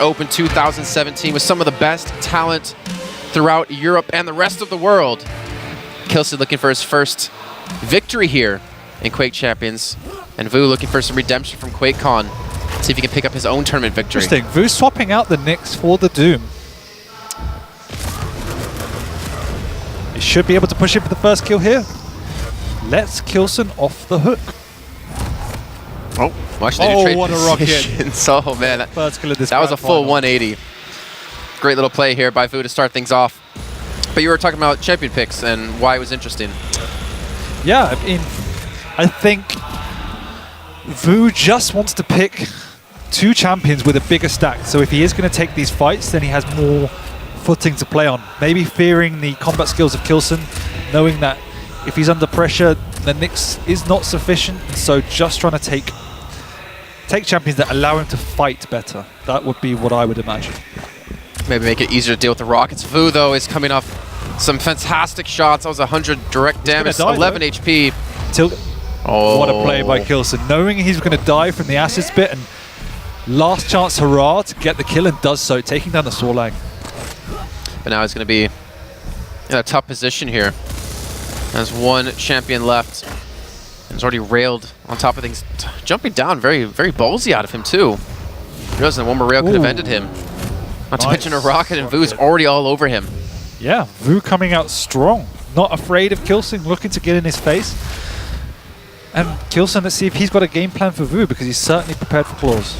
Open 2017 with some of the best talent throughout Europe and the rest of the world. k1llsen looking for his first victory here in Quake Champions, and Vo looking for some redemption from QuakeCon. See if he can pick up his own tournament victory. Interesting. Vo swapping out the Nyx for the Doom. He should be able to push in for the first kill here. Let's k1llsen off the hook. Oh, watch the trade what a rocket. positions. Oh man, that was a full 180. Great little play here by Vo to start things off. But you were talking about champion picks and why it was interesting. Yeah, I mean, I think Vo just wants to pick two champions with a bigger stack. So if he is going to take these fights, then he has more footing to play on. Maybe fearing the combat skills of k1llsen, knowing that if he's under pressure, the Nyx is not sufficient. So just trying to take champions that allow him to fight better. That would be what I would imagine. Maybe make it easier to deal with the rockets. Vo, though, is coming off some fantastic shots. That was 100 direct damage, 11 HP. What a play by k1llsen. Knowing he's going to die from the assist bit, and last chance hurrah to get the kill, and does so, taking down the Sorlag. But now he's going to be in a tough position here. There's one champion left. And he's already railed on top of things. Jumping down, very, very ballsy out of him, too. Realizing that one more rail could have ended him. Not to mention a rocket, and Vo's already all over him. Yeah, Vo coming out strong. Not afraid of k1llsen, looking to get in his face. And k1llsen, let's see if he's got a game plan for Vo, because he's certainly prepared for claws.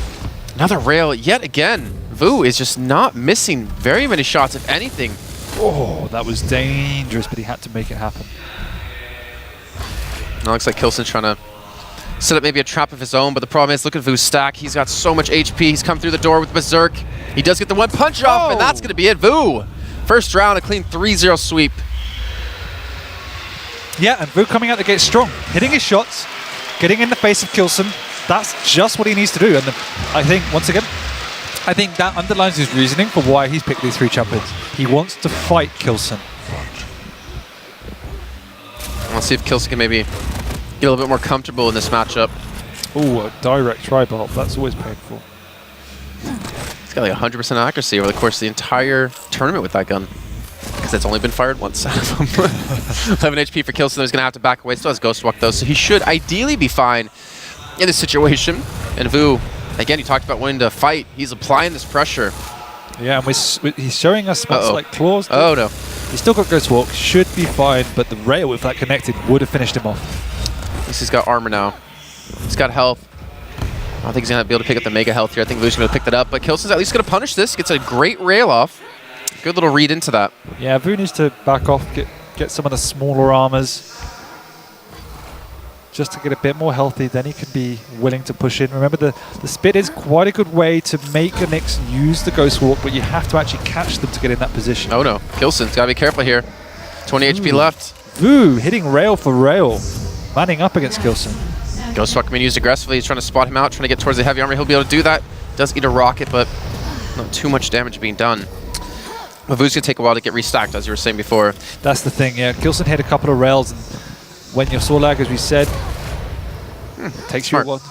Another rail yet again. Vo is just not missing very many shots, if anything. Oh, that was dangerous, but he had to make it happen. It looks like k1llsen's trying to set up maybe a trap of his own, but the problem is, look at Vo's stack. He's got so much HP. He's come through the door with Berserk. He does get the one punch off, and that's going to be it. Vo, first round, a clean 3-0 sweep. Yeah, and Vo coming out the gate strong, hitting his shots, getting in the face of k1llsen. That's just what he needs to do. And I think, once again, I think that underlines his reasoning for why he's picked these three champions. He wants to fight k1llsen. Let's see if k1llsen can maybe get a little bit more comfortable in this matchup. Oh, a direct tri-bop. That's always painful. He's got like 100% accuracy over the course of the entire tournament with that gun. Because it's only been fired once out of him. 11 HP for k1llsen. He's going to have to back away. Still has Ghost Walk, though, so he should ideally be fine in this situation. And Vo, again, he talked about wanting to fight. He's applying this pressure. Yeah, and he's showing us spots like claws. Oh, no. He's still got Ghost Walk, should be fine, but the rail, if that connected, would have finished him off. At least he's got armor now. He's got health. I don't think he's going to be able to pick up the mega health here. I think Vo's going to pick that up, but k1llsen's at least going to punish this. Gets a great rail off. Good little read into that. Yeah, Vo needs to back off, get some of the smaller armors, just to get a bit more healthy, then he can be willing to push in. Remember, the spit is quite a good way to make a Nyx use the Ghost Walk, but you have to actually catch them to get in that position. Oh no, k1llsen's got to be careful here. 20 HP left. Vo hitting rail for rail, manning up against k1llsen. Ghost Walk being used aggressively. He's trying to spot him out, trying to get towards the heavy armor. He'll be able to do that. Does eat a rocket, but not too much damage being done. But Vo's going to take a while to get restacked, as you were saying before. That's the thing, yeah. k1llsen hit a couple of rails, and when your Sorlag, as we said, takes you a while.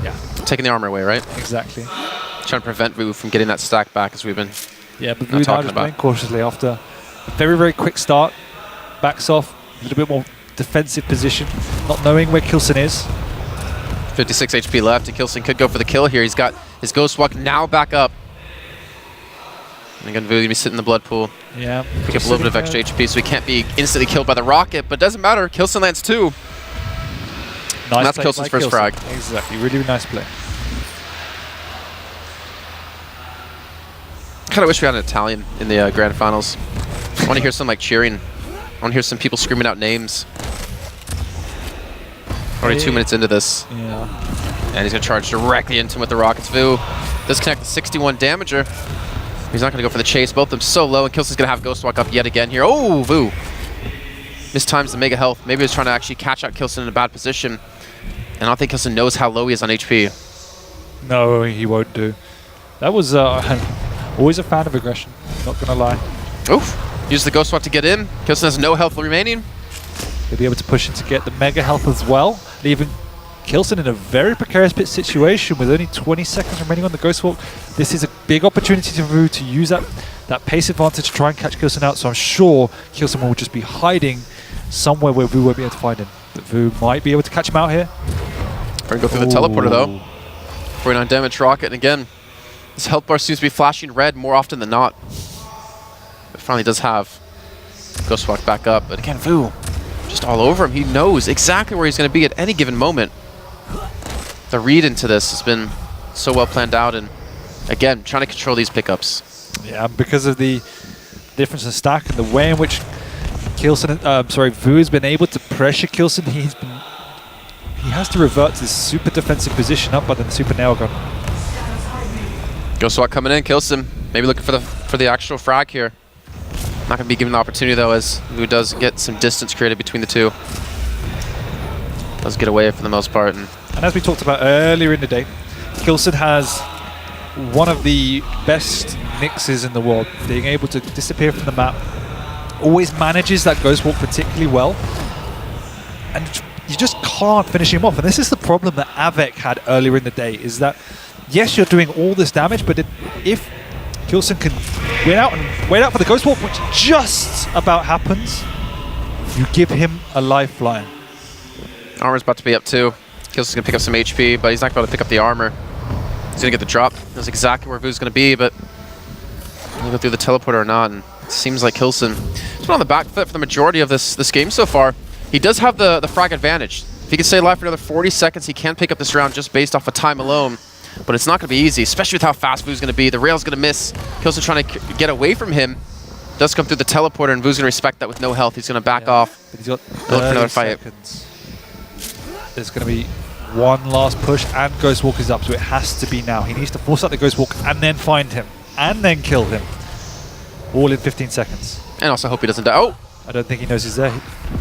Yeah. Taking the armor away, right? Exactly. Trying to prevent Vo from getting that stack back, as we've been but Vo now just playing cautiously after a very, very quick start. Backs off, a little bit more defensive position, not knowing where k1llsen is. 56 HP left, and k1llsen could go for the kill here. He's got his Ghost Walk now back up. And again, Vo's going to be sitting in the blood pool. Yeah. Pick up a little bit of extra HP, so he can't be instantly killed by the rocket, but it doesn't matter. k1llsen lands 2. Nice, and that's k1llsen's first frag. Exactly, really, really nice play. I kind of wish we had an Italian in the grand finals. I want to hear some like cheering. I want to hear some people screaming out names. Already 2 minutes into this. Yeah. And he's going to charge directly into him with the rockets. Vo does connect the 61 damager. He's not going to go for the chase. Both of them so low, and k1llsen's going to have Ghost Walk up yet again here. Oh, Vo mistimes the mega health. Maybe he was trying to actually catch out k1llsen in a bad position. And I don't think k1llsen knows how low he is on HP. No, he won't do. That was always a fan of aggression, not going to lie. Oof. Use the Ghost Walk to get in. k1llsen has no health remaining. He'll be able to push in to get the mega health as well, leaving k1llsen in a very precarious bit situation with only 20 seconds remaining on the Ghost Walk. This is a big big opportunity to Vo to use that pace advantage to try and catch k1llsen out. So I'm sure k1llsen will just be hiding somewhere where Vo won't be able to find him. But Vo might be able to catch him out here. We're going to go through the teleporter, though. 49 damage rocket. And again, this health bar seems to be flashing red more often than not. It finally does have Ghost Walk back up. But again, Vo just all over him. He knows exactly where he's going to be at any given moment. The read into this has been so well planned out. And again, trying to control these pickups. Yeah, because of the difference in stack and the way in which Vo has been able to pressure k1llsen, he has to revert to this super defensive position up by the super nail gun. Ghost Walk coming in, k1llsen maybe looking for the actual frag here. Not going to be given the opportunity though, as Vo does get some distance created between the two. Does get away for the most part. And as we talked about earlier in the day, k1llsen has one of the best mixes in the world, being able to disappear from the map. Always manages that Ghost Walk particularly well. And you just can't finish him off. And this is the problem that Avec had earlier in the day, is that, yes, you're doing all this damage, but if k1llsen can wait out for the Ghost Walk, which just about happens, you give him a lifeline. Armor's about to be up too. k1llsen's going to pick up some HP, but he's not going to pick up the armor. He's going to get the drop. Knows exactly where Vo's going to be, but he'll go through the teleporter or not. And it seems like k1llsen has been on the back foot for the majority of this game so far. He does have the frag advantage. If he can stay alive for another 40 seconds, he can pick up this round just based off of time alone. But it's not going to be easy, especially with how fast Vo's going to be. The rail's going to miss. k1llsen trying to get away from him. Does come through the teleporter, and Vo's going to respect that with no health. He's going to back off. But he's got look for another fight. There's going to be one last push, and Ghost Walk is up, so it has to be now. He needs to force out the Ghost Walk and then find him, and then kill him. All in 15 seconds. And also hope he doesn't die. Oh! I don't think he knows he's there.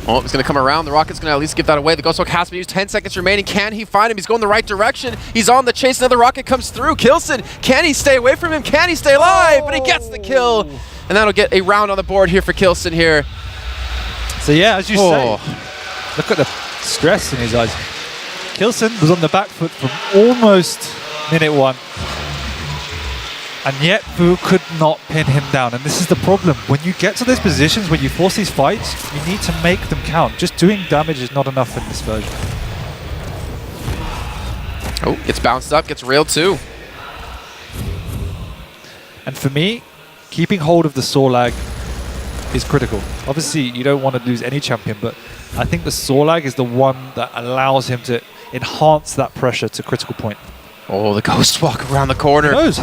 Oh, he's going to come around. The Rocket's going to at least give that away. The Ghost Walk has to be used. 10 seconds remaining. Can he find him? He's going the right direction. He's on the chase. Another Rocket comes through. k1llsen, can he stay away from him? Can he stay alive? But he gets the kill. And that'll get a round on the board here for k1llsen here. So yeah, as you say, look at the stress in his eyes. k1llsen was on the back foot from almost minute one. And yet Vo could not pin him down. And this is the problem. When you get to those positions, when you force these fights, you need to make them count. Just doing damage is not enough in this version. Oh, gets bounced up, gets railed too. And for me, keeping hold of the Sorlag is critical. Obviously, you don't want to lose any champion, but I think the Sorlag is the one that allows him to enhance that pressure to critical point. Oh, the Ghost Walk around the corner. He knows.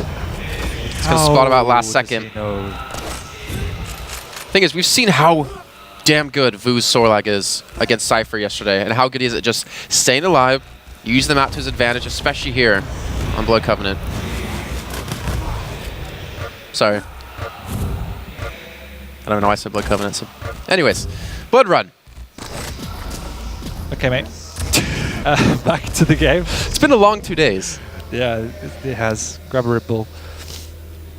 It's going to spot him out last second. Thing is, we've seen how damn good Vo's Sorlag is against Cypher yesterday, and how good he is at just staying alive, using the map to his advantage, especially here on Blood Covenant. Sorry. I don't even know why I said Blood Covenant. So. Anyways, Blood Run. Okay, mate. Back to the game. It's been a long 2 days. Yeah, it has. Grab a Red Bull.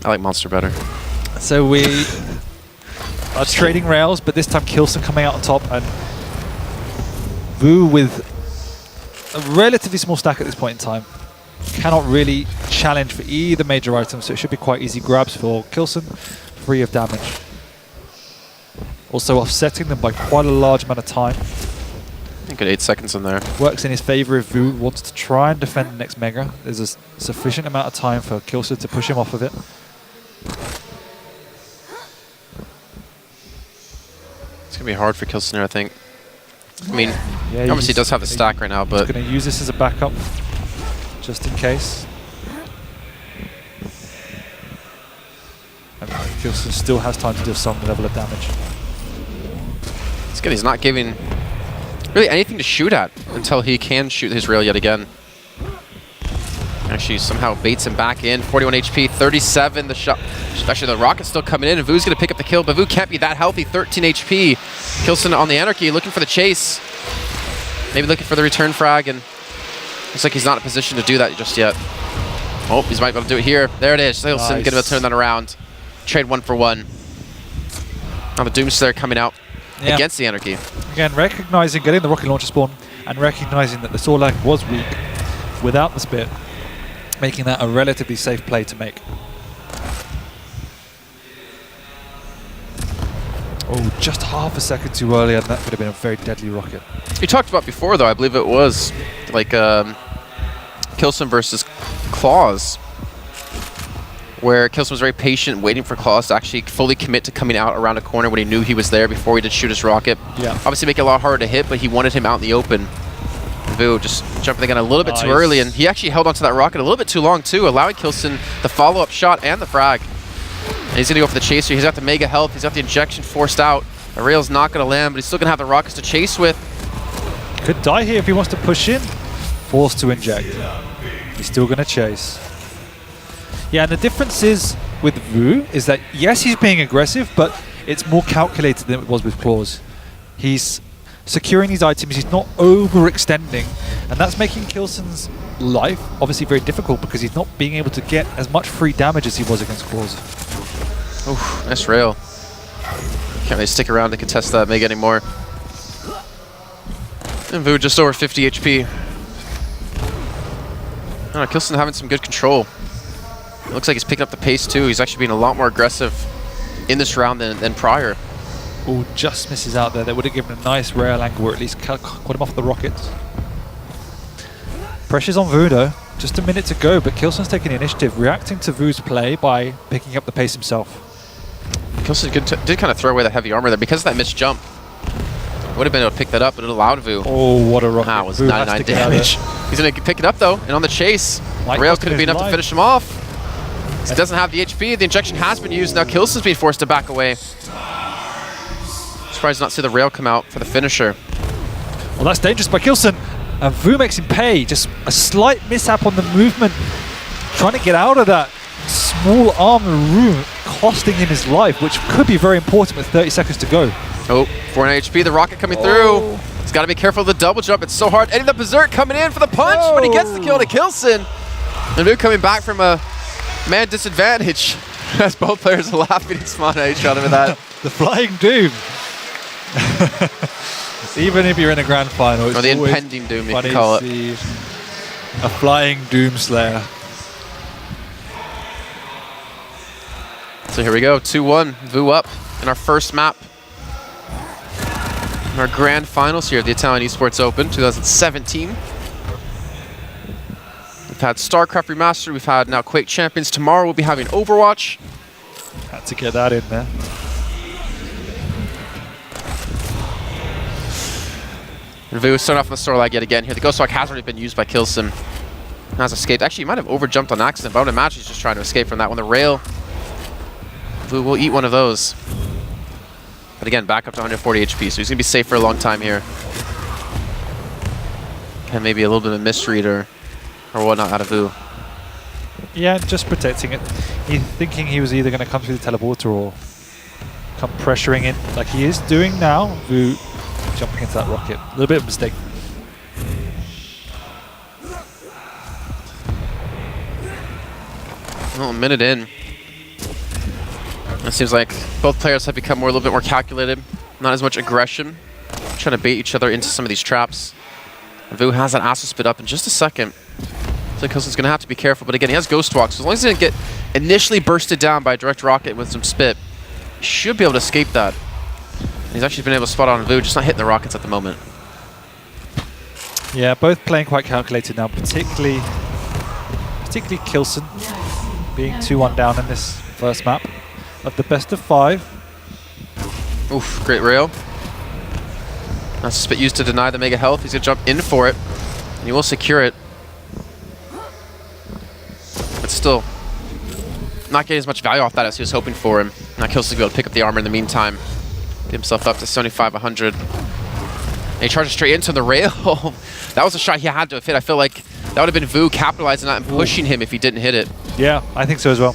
I like Monster better. So we are trading rails, but this time k1llsen coming out on top, and Vo with a relatively small stack at this point in time cannot really challenge for either major item, so it should be quite easy grabs for k1llsen, free of damage. Also offsetting them by quite a large amount of time. I think 8 seconds in there. Works in his favor if Vo wants to try and defend the next Mega. There's a sufficient amount of time for k1llsen to push him off of it. It's going to be hard for k1llsen here, I think. I mean, yeah, obviously he does have the stack right now, but... He's going to use this as a backup, just in case. And k1llsen still has time to do some level of damage. It's good, he's not giving really anything to shoot at until he can shoot his rail yet again. Actually somehow baits him back in. 41 HP, 37. The shot, actually the Rocket's still coming in, and Vo's going to pick up the kill, but Vo can't be that healthy. 13 HP. k1llsen on the Anarchy, looking for the chase. Maybe looking for the return frag, and looks like he's not in a position to do that just yet. Oh, he's might be able to do it here. There it is. k1llsen Nice. going to be able to turn that around. Trade 1 for 1. Now the Doomslayer coming out against the Anarchy. Again, recognizing, getting the rocket launcher spawn, and recognizing that the Sorlag was weak without the Spit, making that a relatively safe play to make. just half a second too early, and that could have been a very deadly rocket. You talked about before, though, I believe it was like k1llsen versus Claus, where k1llsen was very patient, waiting for Claus to actually fully commit to coming out around a corner when he knew he was there before he did shoot his rocket. Yeah. Obviously make it a lot harder to hit, but he wanted him out in the open. Vo just jumping the gun a little bit too early, and he actually held onto that rocket a little bit too long, too, allowing k1llsen the follow-up shot and the frag. And he's going to go for the chaser. He's got the mega health. He's got the injection forced out. The rail's not going to land, but he's still going to have the rockets to chase with. Could die here if he wants to push in. Forced to inject. He's still going to chase. Yeah, and the difference is with Vo is that, yes, he's being aggressive, but it's more calculated than it was with Claus. He's securing these items. He's not overextending, and that's making k1llsen's life obviously very difficult because he's not being able to get as much free damage as he was against Claus. Oof, nice rail. Can't really stick around to contest that mega anymore. And Vo just over 50 HP. I don't know, k1llsen having some good control. It looks like he's picking up the pace too. He's actually being a lot more aggressive in this round than prior. Oh, just misses out there. That would have given a nice rail angle, or at least caught him off the rockets. Pressure's on Vo though. Just a minute to go, but k1llsen's taking the initiative, reacting to Vo's play by picking up the pace himself. k1llsen did kind of throw away that heavy armor there because of that missed jump. Would have been able to pick that up, but it allowed Vo. Oh, what a rocket. That was Vo 99 damage. He's going to pick it up though, and on the chase, rail could have been enough to finish him off. He doesn't have the HP. The injection has been used. Now k1llsen's being forced to back away. Surprised to not see the rail come out for the finisher. Well, that's dangerous by k1llsen. And Vo makes him pay. Just a slight mishap on the movement. Trying to get out of that small armor room, costing him his life, which could be very important with 30 seconds to go. Oh, 400 HP, the rocket coming through. He's got to be careful of the double jump. It's so hard. Eddie the Berserk coming in for the punch, but he gets the kill to k1llsen. And Vo coming back from a man disadvantage. As both players are laughing and smiling at each other with that. The Flying Doom. Even if you're in a grand final, it's or the impending doom, you can call it. A Flying Doom Slayer. So here we go, 2-1, Vo up in our first map. In our grand finals here at the Italian Esports Open 2017. We've had StarCraft Remastered, we've had now Quake Champions. Tomorrow we'll be having Overwatch. Had to get that in there. And Vo starting off on the store lag yet again here. The Ghost Walk has already been used by k1llsen. Has escaped. Actually, he might have overjumped on accident, but I would imagine he's just trying to escape from that one. The rail, Vo will eat one of those. But again, back up to 140 HP, so he's going to be safe for a long time here. And maybe a little bit of a misread or whatnot out of Vo. Yeah, just protecting it. He's thinking he was either going to come through the teleporter or come pressuring in like he is doing now. Vo jumping into that rocket. A little bit of a mistake. Well, a minute in. It seems like both players have become a little bit more calculated. Not as much aggression. Trying to bait each other into some of these traps. Vo has that Astral Spit up in just a second. So k1llsen's going to have to be careful. But again, he has Ghost Walk. So as long as he didn't get initially bursted down by a direct rocket with some spit, he should be able to escape that. He's actually been able to spot on Vo, just not hitting the rockets at the moment. Yeah, both playing quite calculated now, particularly k1llsen being 2-1 down in this first map of the best of 5. Oof, great rail. That's a spit used to deny the mega health. He's going to jump in for it, and he will secure it. But still, not getting as much value off that as he was hoping for him. Now k1llsen's going to be able to pick up the armor in the meantime. Get himself up to 75, 100. And he charges straight into the rail. That was a shot he had to have hit. I feel like that would have been Vo capitalizing on that and pushing him if he didn't hit it. Yeah, I think so as well.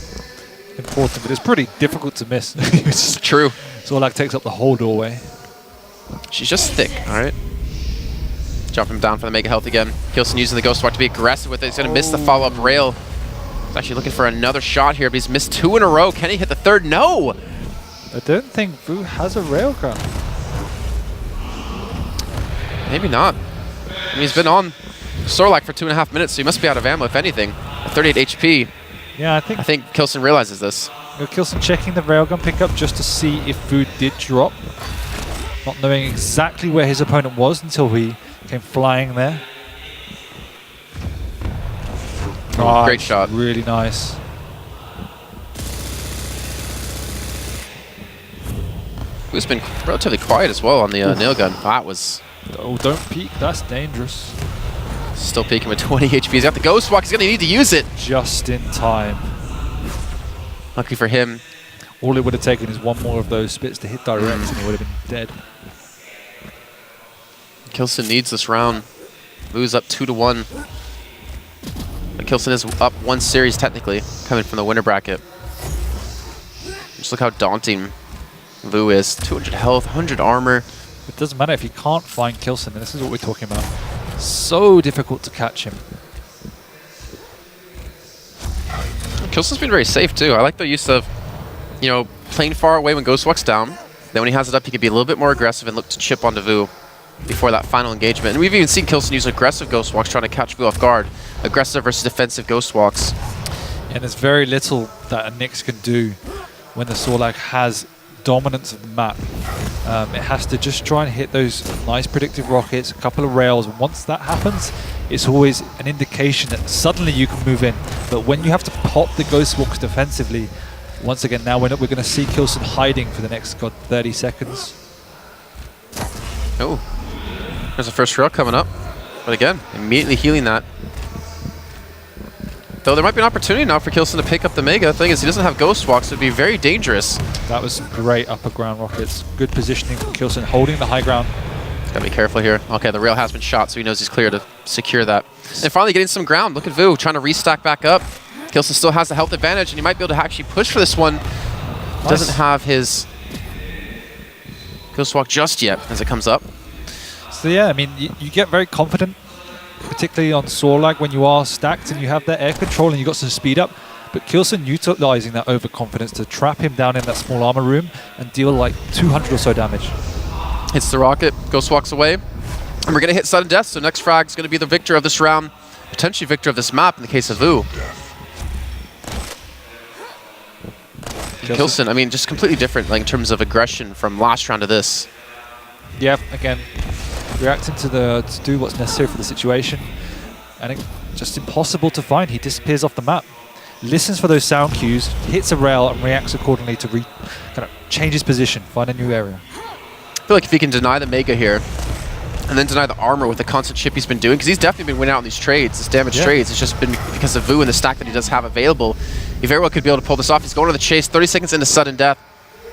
Important, but it's pretty difficult to miss. It's true. Zorlak takes up the whole doorway. She's just thick, all right? Jump him down for the mega health again. k1llsen using the Ghost Walk to be aggressive with it. He's going to miss the follow-up rail. He's actually looking for another shot here, but he's missed 2 in a row. Can he hit the third? No! I don't think Vo has a railgun. Maybe not. I mean, he's been on Zorlak for 2.5 minutes, so he must be out of ammo, if anything. At 38 HP. Yeah, I think k1llsen realizes this. k1llsen checking the railgun pickup just to see if Vo did drop. Not knowing exactly where his opponent was until he came flying there. Oh, great shot. Really nice. Who's been relatively quiet as well on the nail gun. That was... Oh, don't peek. That's dangerous. Still peeking with 20 HP. He's got the Ghost Walk. He's going to need to use it. Just in time. Lucky for him. All it would have taken is one more of those spits to hit direct and he would have been dead. k1llsen needs this round. Vo's up 2-1. But k1llsen is up 1 series technically, coming from the winner bracket. Just look how daunting Vo is. 200 health, 100 armor. It doesn't matter if you can't find k1llsen, and this is what we're talking about. So difficult to catch him. k1llsen's been very safe too. I like the use of, you know, playing far away when Ghost Walk's down. Then when he has it up, he can be a little bit more aggressive and look to chip onto Vo before that final engagement. And we've even seen k1llsen use aggressive Ghost Walks trying to catch Vo off guard. Aggressive versus defensive Ghost Walks. And there's very little that a Nyx can do when the Sorlag has dominance of the map. It has to just try and hit those nice predictive rockets, a couple of rails. And once that happens, it's always an indication that suddenly you can move in. But when you have to pop the Ghost Walks defensively, once again, now we're going to see k1llsen hiding for the next 30 seconds. Oh, there's a first rail coming up. But again, immediately healing that. Though there might be an opportunity now for k1llsen to pick up the Mega. The thing is, he doesn't have Ghost Walks, so it would be very dangerous. That was some great upper ground rockets. Good positioning from k1llsen, holding the high ground. Gotta be careful here. Okay, the rail has been shot, so he knows he's clear to secure that. And finally getting some ground. Look at Vo trying to restack back up. k1llsen still has the health advantage, and he might be able to actually push for this one. Nice. Doesn't have his Ghost Walk just yet as it comes up. So yeah, I mean, you get very confident, particularly on Sorlag when you are stacked and you have that air control and you got some speed up. But k1llsen utilizing that overconfidence to trap him down in that small armor room and deal like 200 or so damage. Hits the rocket, Ghost Walks away, and we're going to hit sudden death. So next frag is going to be the victor of this round, potentially victor of this map in the case of Vo. k1llsen, I mean, just completely different, like in terms of aggression from last round to this. Yeah, again, reacting to do what's necessary for the situation, and it's just impossible to find. He disappears off the map, listens for those sound cues, hits a rail, and reacts accordingly to kind of change his position, find a new area. I feel like if he can deny the Mega here, and then deny the armor with the constant chip he's been doing, because he's definitely been winning out on these trades, these damage trades. It's just been because of Vo and the stack that he does have available. He very well could be able to pull this off. He's going to the chase, 30 seconds into sudden death.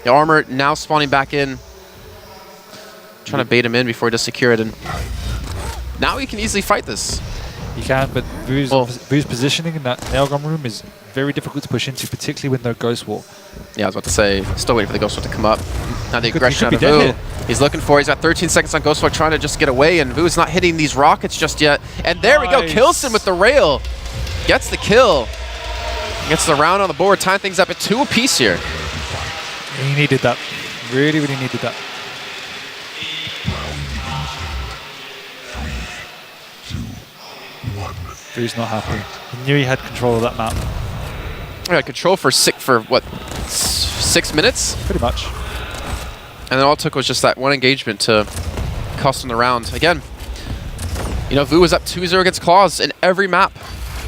The armor now spawning back in. Trying to bait him in before he does secure it, and now he can easily fight this. He can, but Vo's positioning in that nail gun room is very difficult to push into, particularly with no Ghost Walk. Yeah, I was about to say, still waiting for the Ghost Walk to come up. Now the aggression out of Vo. He's looking for, he's got 13 seconds on Ghost Walk, trying to just get away, and Vo's not hitting these rockets just yet. And there we go, k1llsen with the rail. Gets the kill. Gets the round on the board, tying things up at 2 apiece here. He needed that. Really, really needed that. Vo's not happy. He knew he had control of that map. Yeah, control for what, 6 minutes? Pretty much. And then all it took was just that one engagement to cost him the round. Again, you know, Vo was up 2-0 against k1llsen in every map.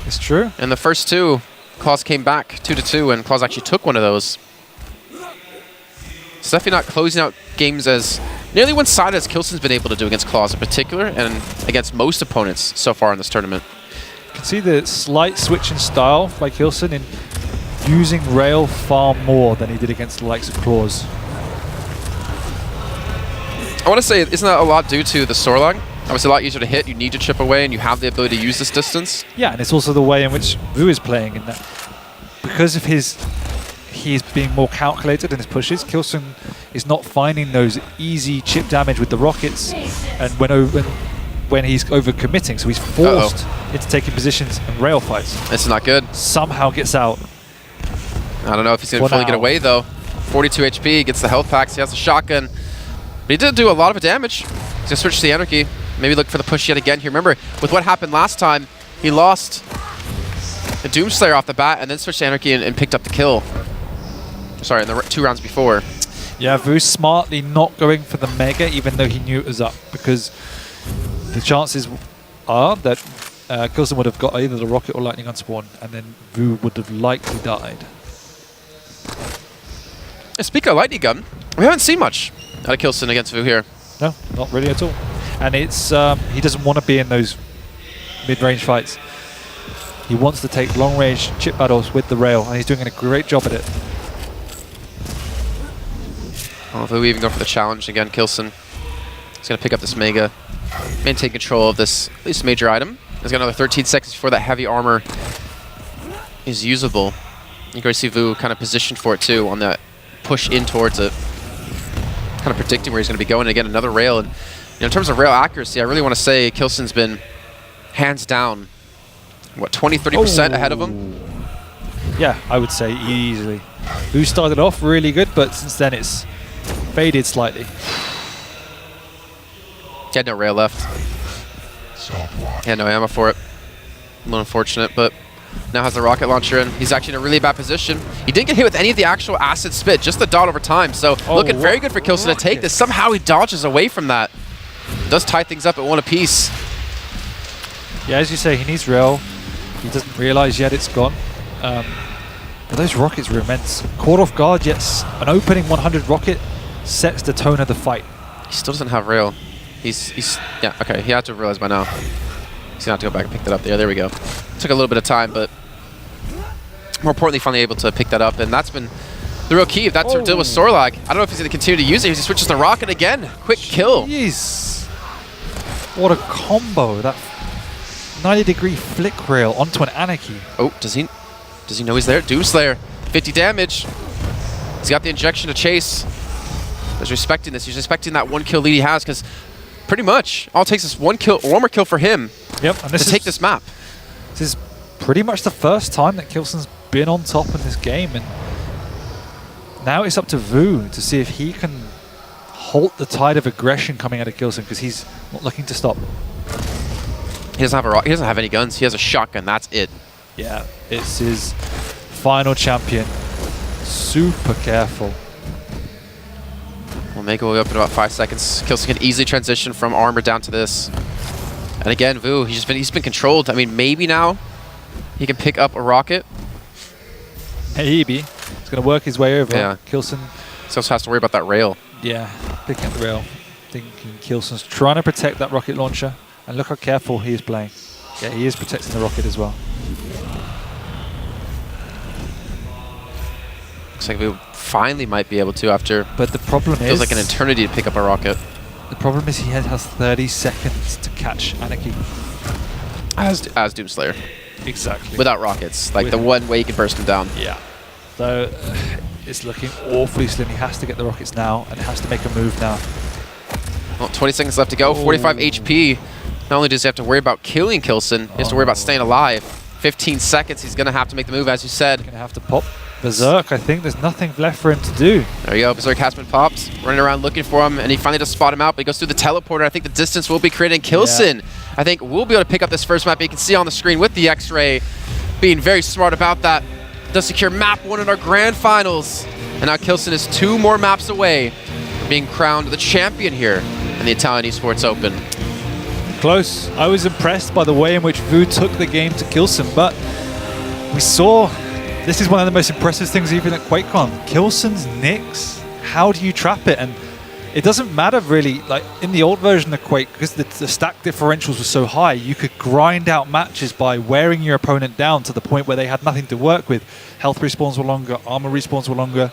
It's true. And the first 2, k1llsen came back 2-2, and k1llsen actually took one of those. It's definitely not closing out games as nearly one-sided as k1llsen's been able to do against k1llsen in particular, and against most opponents so far in this tournament. You can see the slight switch in style by k1llsen in using rail far more than he did against the likes of Claws. I want to say, isn't that a lot due to the Sorlag? Obviously a lot easier to hit, you need to chip away, and you have the ability to use this distance. Yeah, and it's also the way in which Vo is playing in that. Because of he's being more calculated in his pushes, k1llsen is not finding those easy chip damage with the rockets, and when he's overcommitting, so he's forced into taking positions and rail fights. This is not good. Somehow gets out. I don't know if he's going to fully get away though. 42 HP, gets the health packs, he has a shotgun. But he did do a lot of damage. He's going to switch to the Anarchy. Maybe look for the push yet again here. Remember, with what happened last time, he lost a Doomslayer off the bat and then switched to Anarchy and picked up the kill. Sorry, in the 2 rounds before. Yeah, Vu smartly not going for the Mega, even though he knew it was up, because the chances are that k1llsen would have got either the rocket or lightning gun spawn, and then Vu would have likely died. Speaking of lightning gun, we haven't seen much out of k1llsen against Vo here. No, not really at all. And it's he doesn't want to be in those mid-range fights. He wants to take long-range chip battles with the rail, and he's doing a great job at it. Although we even go for the challenge again, k1llsen. He's going to pick up this Mega, maintain control of this at least major item. He's got another 13 seconds before that heavy armor is usable. You can see Vo kind of positioned for it too on that push in towards it. Kind of predicting where he's going to be going. And again, another rail. And in terms of rail accuracy, I really want to say k1llsen's been hands down, what, 20-30% ahead of him? Yeah, I would say easily. Vo started off really good, but since then it's faded slightly. He had no rail left. He had no ammo for it. A little unfortunate, but now has the rocket launcher, and he's actually in a really bad position. He didn't get hit with any of the actual acid spit, just the dot over time. So looking very good for k1llsen to take this. Somehow he dodges away from that. Does tie things up at 1 apiece. Yeah, as you say, he needs rail. He doesn't realize yet it's gone. But those rockets were immense. Caught off guard, yet an opening 100 rocket sets the tone of the fight. He still doesn't have rail. Yeah, okay, he had to have realized by now. He's gonna have to go back and pick that up there. There we go. Took a little bit of time, but more importantly, finally able to pick that up, and that's been the real key. If that's to deal with Sorlag, I don't know if he's gonna continue to use it. He switches to rocket again. Quick kill. Jeez. What a combo. That 90-degree flick rail onto an Anarchy. Oh, does he know he's there? Doomslayer, 50 damage. He's got the injection to chase. He's respecting this. He's respecting that 1 kill lead he has, because pretty much all it takes is 1 kill, or 1 more kill for him. Yep, and to take this map. This is pretty much the first time that k1llsen's been on top in this game, and now it's up to Vo to see if he can halt the tide of aggression coming out of k1llsen, because he's not looking to stop. He doesn't have he doesn't have any guns. He has a shotgun. That's it. Yeah, it's his final champion. Super careful. We'll make it way up in about 5 seconds. k1llsen can easily transition from armor down to this. And again, Vo, he's been controlled. I mean, maybe now he can pick up a rocket. Maybe. He's going to work his way over. Yeah. k1llsen. He also has to worry about that rail. Yeah, picking up the rail. Thinking k1llsen's trying to protect that rocket launcher. And look how careful he is playing. Yeah, he is protecting the rocket as well. Looks like Vo finally might be able to after. But the problem feels like an eternity to pick up a rocket. The problem is he has 30 seconds to catch Anarchy. As Doomslayer. Exactly. Without rockets. Like the one way you can burst him down. Yeah. So it's looking awfully slim. He has to get the rockets now and has to make a move now. Well, 20 seconds left to go. 45 HP. Not only does he have to worry about killing k1llsen, he has to worry about staying alive. 15 seconds. He's going to have to make the move, as you said. Going to have to pop Berserk. I think there's nothing left for him to do. There you go. Berserk has been popped. Running around looking for him, and he finally does spot him out, but he goes through the teleporter. I think the distance will be created. k1llsen, I think, will be able to pick up this first map. You can see on the screen with the X-Ray being very smart about that. Does secure map 1 in our grand finals. And now k1llsen is 2 more maps away from being crowned the champion here in the Italian eSports Open. Close. I was impressed by the way in which Vo took the game to k1llsen, but we saw this is one of the most impressive things even at QuakeCon. k1llsen's Nyx, how do you trap it? And it doesn't matter really, like in the old version of Quake, because the stack differentials were so high, you could grind out matches by wearing your opponent down to the point where they had nothing to work with. Health respawns were longer, armor respawns were longer,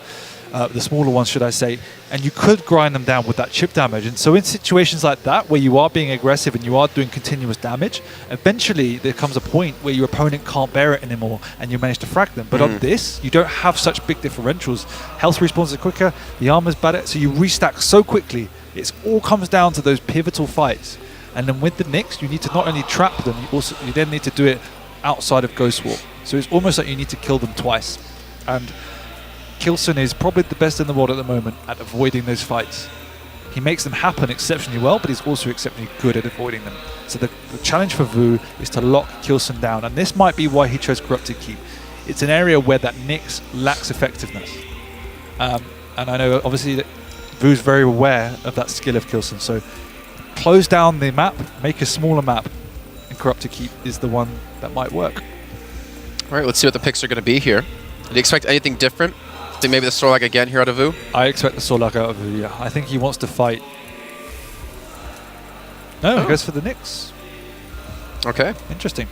the smaller ones should I say, and you could grind them down with that chip damage. And so in situations like that, where you are being aggressive and you are doing continuous damage, eventually there comes a point where your opponent can't bear it anymore and you manage to frag them. But on this, you don't have such big differentials. Health respawns are quicker, the armor's better, so you restack so quickly. It all comes down to those pivotal fights. And then with the Nyx, you need to not only trap them, you then need to do it outside of Ghost Walk. So it's almost like you need to kill them twice. And k1llsen is probably the best in the world at the moment at avoiding those fights. He makes them happen exceptionally well, but he's also exceptionally good at avoiding them. So the challenge for Vo is to lock k1llsen down, and this might be why he chose Corrupted Keep. It's an area where that Nyx lacks effectiveness. And I know obviously that Vu's very aware of that skill of k1llsen, so close down the map, make a smaller map, and Corrupt to Keep is the one that might work. All right, let's see what the picks are going to be here. Do you expect anything different? Think maybe the Sorlag again here out of Vo? I expect the Sorlag out of Vo, yeah. I think he wants to fight. No, he goes for the Nyx. Okay. Interesting.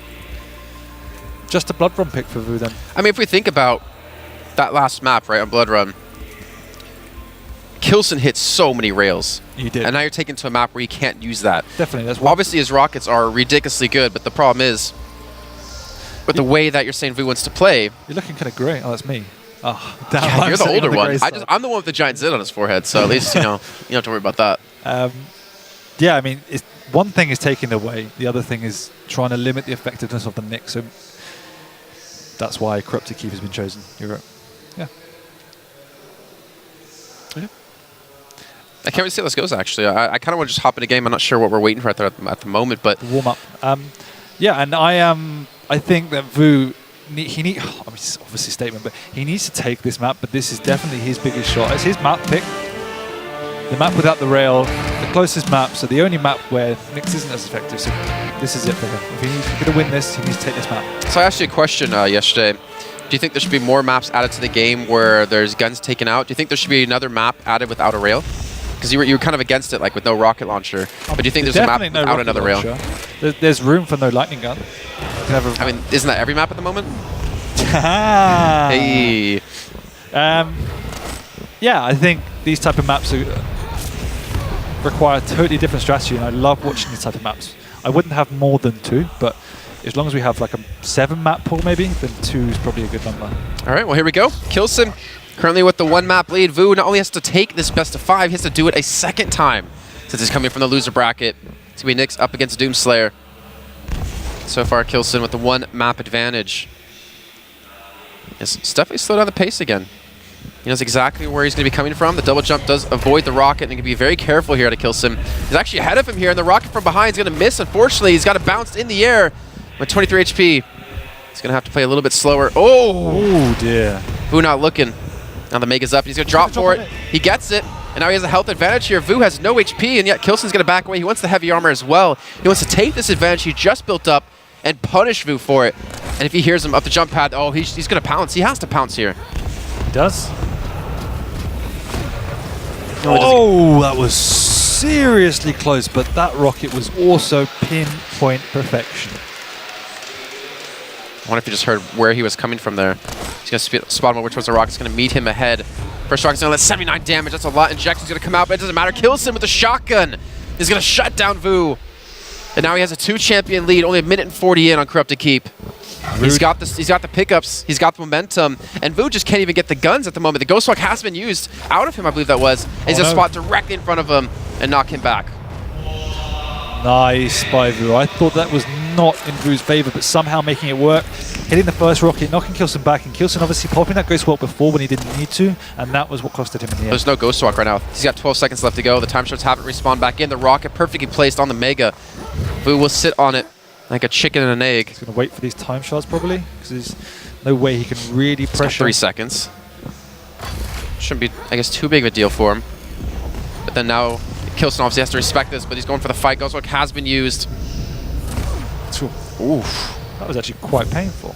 Just a Blood Run pick for Vo then. I mean, if we think about that last map, right, on Blood Run, k1llsen hit so many rails. You did. And now you're taken to a map where you can't use that. Definitely. That's Obviously, his rockets are ridiculously good, but the problem is, with the way that you're saying Vo wants to play... You're looking kind of grey. Oh, that's me. Oh, damn. Yeah, you're the older one. I'm I'm the one with the giant zit on his forehead, so at least, you know, you don't have to worry about that. Yeah, I mean, one thing is taking away. The other thing is trying to limit the effectiveness of the Nyx. So that's why Corrupt to Keep has been chosen. You're right. Yeah. I can't really see how this goes, actually. I kind of want to just hop in a game. I'm not sure what we're waiting for at the moment, but... Warm up. Yeah, and I think that Vo... I mean, it's obviously a statement, but he needs to take this map, but this is definitely his biggest shot. It's his map pick. The map without the rail, the closest map, so the only map where Nyx isn't as effective, so this is it for him. If he's going to win this, he needs to take this map. So I asked you a question yesterday. Do you think there should be more maps added to the game where there's guns taken out? Do you think there should be another map added without a rail? Because you were kind of against it, like with no rocket launcher. But do you think there's a map without another rail? There's room for no lightning gun. I mean, isn't that every map at the moment? Hey. Yeah, I think these type of maps require a totally different strategy, and I love watching these type of maps. I wouldn't have more than 2, but as long as we have like a 7 map pool maybe, then 2 is probably a good number. All right, well here we go. k1llsen currently with the 1 map lead. Vo not only has to take this best of 5, he has to do it a second time since he's coming from the loser bracket. It's going to be Nyx up against Doomslayer. So far, k1llsen with the 1 map advantage. It's definitely slowed down the pace again. He knows exactly where he's going to be coming from. The double jump does avoid the rocket, and he can be very careful here at k1llsen. He's actually ahead of him here, and the rocket from behind is going to miss. Unfortunately, he's got to bounce in the air with 23 HP. He's going to have to play a little bit slower. Oh dear. Vo not looking. Now the Mega's up, and he's going to drop for it. He gets it, and now he has a health advantage here. Vo has no HP, and yet k1llsen's going to back away. He wants the heavy armor as well. He wants to take this advantage he just built up and punish Vo for it. And if he hears him up the jump pad, oh, he's going to pounce. He has to pounce here. He does. Oh, that was seriously close, but that rocket was also pinpoint perfection. I wonder if you just heard where he was coming from there. He's going to spot him over towards the rocket. It's going to meet him ahead. First rocket's going to let 79 damage. That's a lot. Injection's going to come out, but it doesn't matter. k1llsen with the shotgun. He's going to shut down Vo. And now he has a 2-champion lead, only 1 minute and 40 in on Corrupt to Keep. He's got the pickups, he's got the momentum, and Vo just can't even get the guns at the moment. The Ghost Walk has been used out of him, I believe that was. And he's just spot directly in front of him and knock him back. Nice by Vo. I thought that was not in Vo's favor, but somehow making it work. Hitting the first rocket, knocking k1llsen back, and k1llsen obviously popping that Ghost Walk before when he didn't need to, and that was what costed him in the end. There's no Ghost Walk right now. He's got 12 seconds left to go. The time shards haven't respawned back in. The rocket perfectly placed on the Mega. Vo will sit on it like a chicken and an egg. He's going to wait for these time shards probably, because there's no way he can really pressure. 3 seconds. Shouldn't be, I guess, too big of a deal for him. But then now, k1llsen obviously has to respect this, but he's going for the fight. Ghost Walk has been used. Oof. That was actually quite painful.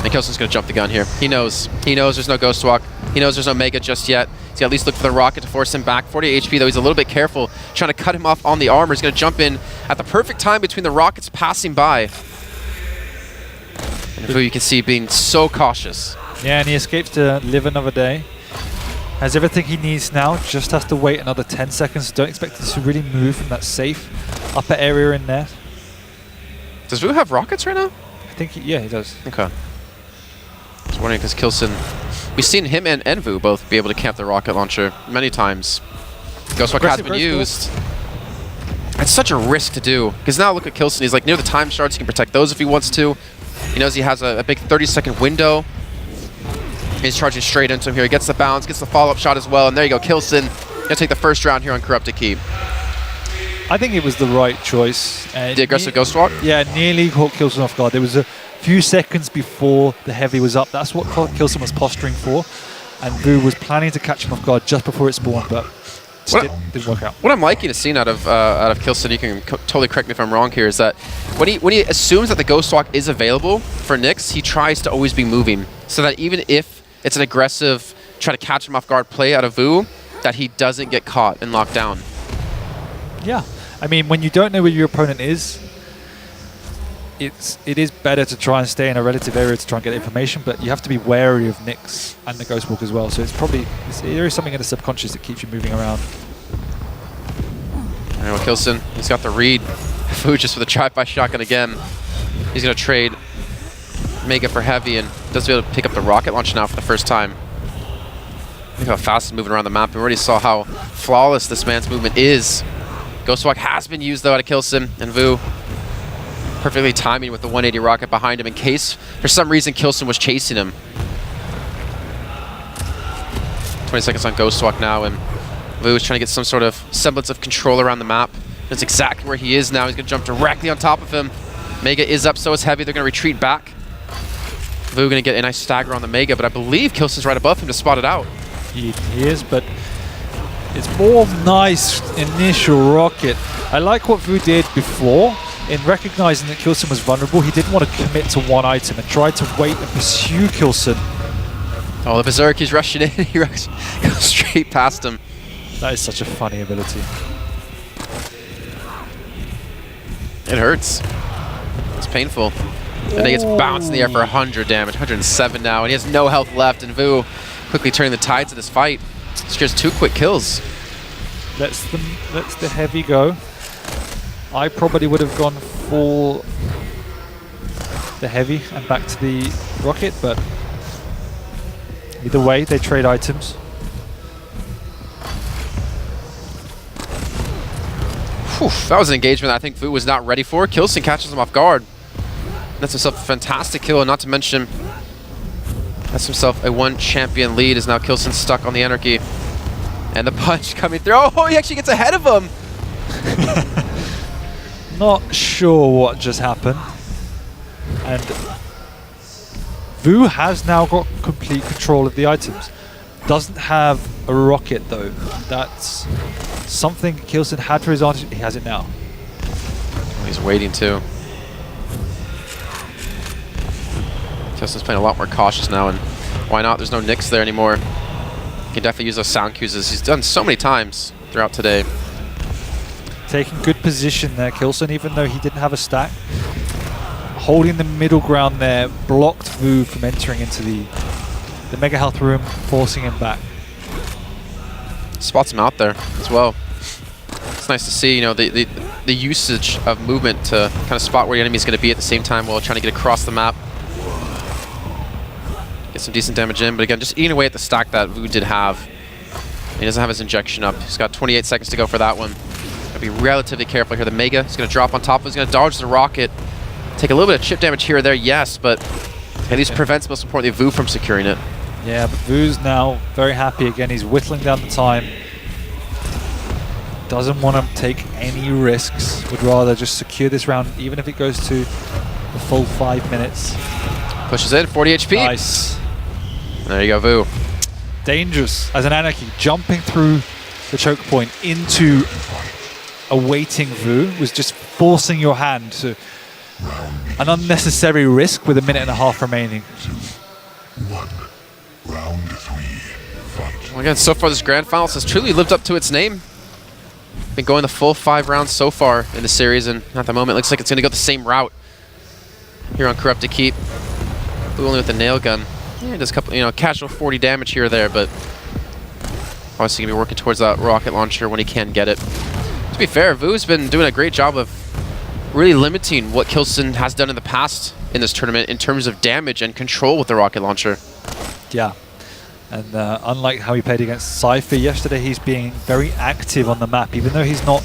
And k1llsen's going to jump the gun here. He knows. He knows there's no Ghost Walk. He knows there's no Mega just yet. He's got to at least look for the rocket to force him back. 48 HP, though. He's a little bit careful, trying to cut him off on the armor. He's going to jump in at the perfect time between the rockets passing by. And Vo, you can see, being so cautious. Yeah, and he escapes to live another day. Has everything he needs now, just has to wait another 10 seconds. Don't expect him to really move from that safe upper area in there. Does Vo have rockets right now? I think, yeah, he does. Okay. I was wondering, because k1llsen, we've seen him and Vo both be able to camp the rocket launcher many times. Ghost Walk has been used. It's such a risk to do, because now look at k1llsen. He's like near the time shards. He can protect those if he wants to. He knows he has a big 30-second window. He's charging straight into him here. He gets the bounce, gets the follow-up shot as well, and there you go. k1llsen gonna take the first round here on Corrupt to Keep. I think it was the right choice. The aggressive Ghost Walk? Yeah, nearly caught k1llsen off guard. There was a few seconds before the heavy was up. That's what k1llsen was posturing for. And Vo was planning to catch him off guard just before it spawned, but it didn't work out. What I'm liking to see out of k1llsen, you can totally correct me if I'm wrong here, is that when he assumes that the Ghost Walk is available for Nyx, he tries to always be moving, so that even if it's an aggressive, try to catch him off guard play out of Vo, that he doesn't get caught and locked down. Yeah, I mean, when you don't know where your opponent is, it is better to try and stay in a relative area to try and get information, but you have to be wary of Nyx and the Ghost Walk as well. So there is something in the subconscious that keeps you moving around. Anyway, k1llsen, he's got the read. Vo just with a drive-by shotgun again. He's going to trade Mega for heavy and does be able to pick up the rocket launch now for the first time. Look how fast he's moving around the map. We already saw how flawless this man's movement is. Ghost Walk has been used though out of k1llsen, and Vo perfectly timing with the 180 rocket behind him in case for some reason k1llsen was chasing him. 20 seconds on Ghost Walk now, and Vo is trying to get some sort of semblance of control around the map. That's exactly where he is now. He's going to jump directly on top of him. Mega is up, so is heavy. They're going to retreat back. Vo going to get a nice stagger on the Mega, but I believe k1llsen's right above him to spot it out. He is, but it's more nice initial rocket. I like what Vo did before. In recognizing that k1llsen was vulnerable, he didn't want to commit to one item and tried to wait and pursue k1llsen. Oh, the Berserk, he's rushing in. He goes straight past him. That is such a funny ability. It hurts. It's painful. And he gets bounced in the air for 100 damage, 107 now, and he has no health left, and Vo quickly turning the tides of this fight. Secures 2 quick kills. Lets the heavy go. I probably would have gone for the heavy and back to the rocket, but either way, they trade items. Whew, that was an engagement I think Vo was not ready for. k1llsen catches him off guard. That's himself a fantastic kill, and not to mention that's himself a 1 champion lead, as now k1llsen stuck on the Anarchy. And the punch coming through. Oh, he actually gets ahead of him! Not sure what just happened. And Vo has now got complete control of the items. Doesn't have a rocket though. That's something k1llsen had for his advantage. He has it now. He's waiting too. k1llsen's playing a lot more cautious now, and why not? There's no Nyx there anymore. He can definitely use those sound cues as he's done so many times throughout today. Taking good position there, k1llsen, even though he didn't have a stack. Holding the middle ground there, blocked Vo from entering into the Mega Health room, forcing him back. Spots him out there as well. It's nice to see, you know, the usage of movement to kind of spot where the enemy is going to be at the same time while trying to get across the map. Get some decent damage in, but again, just eating away at the stack that Vo did have. He doesn't have his injection up. He's got 28 seconds to go for that one. Gotta be relatively careful here. The Mega is going to drop on top of him. He's going to dodge the rocket. Take a little bit of chip damage here or there, yes, but at least prevents, most importantly, Vo from securing it. Yeah, but Vo's now very happy again. He's whittling down the time. Doesn't want to take any risks. Would rather just secure this round, even if it goes to the full 5 minutes. Pushes in, 40 HP. Nice. There you go, Vo. Dangerous as an Anarchy, jumping through the choke point into awaiting Vo was just forcing your hand to an unnecessary risk with 1.5 minutes remaining. Round 3, fight. Well, again, so far this Grand Finals has truly lived up to its name. Been going the full 5 rounds so far in the series, and at the moment it looks like it's going to go the same route here on Corrupted Keep. Vo only with the nail gun. Yeah, just a couple, you know, casual 40 damage here or there, but obviously going to be working towards that rocket launcher when he can get it. To be fair, Vo's been doing a great job of really limiting what k1llsen has done in the past in this tournament in terms of damage and control with the rocket launcher. Yeah, and unlike how he played against Cypher yesterday, he's being very active on the map. Even though he's not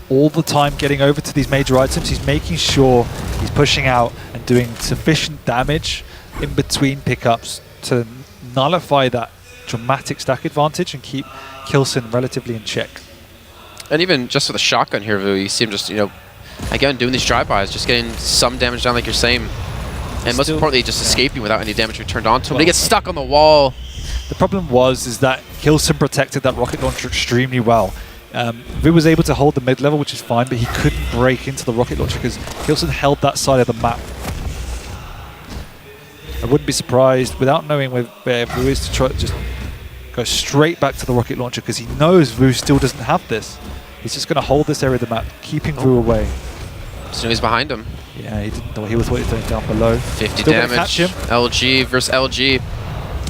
all the time getting over to these major items, he's making sure he's pushing out and doing sufficient damage in between pickups to nullify that dramatic stack advantage and keep k1llsen relatively in check. And even just with a shotgun here, Vo, you see him just, you know, again, doing these drive-bys, just getting some damage down like you're saying. And most importantly, just escaping without any damage returned onto him. But he gets stuck on the wall. The problem is that k1llsen protected that rocket launcher extremely well. Vu was able to hold the mid-level, which is fine, but he couldn't break into the rocket launcher because k1llsen held that side of the map. I wouldn't be surprised, without knowing where Vu is, to try to just go straight back to the rocket launcher because he knows Vu still doesn't have this. He's just going to hold this area of the map, keeping Vu away. So he's behind him. Yeah, he didn't know he was doing down below. 50 Still damage. catch him. LG versus LG.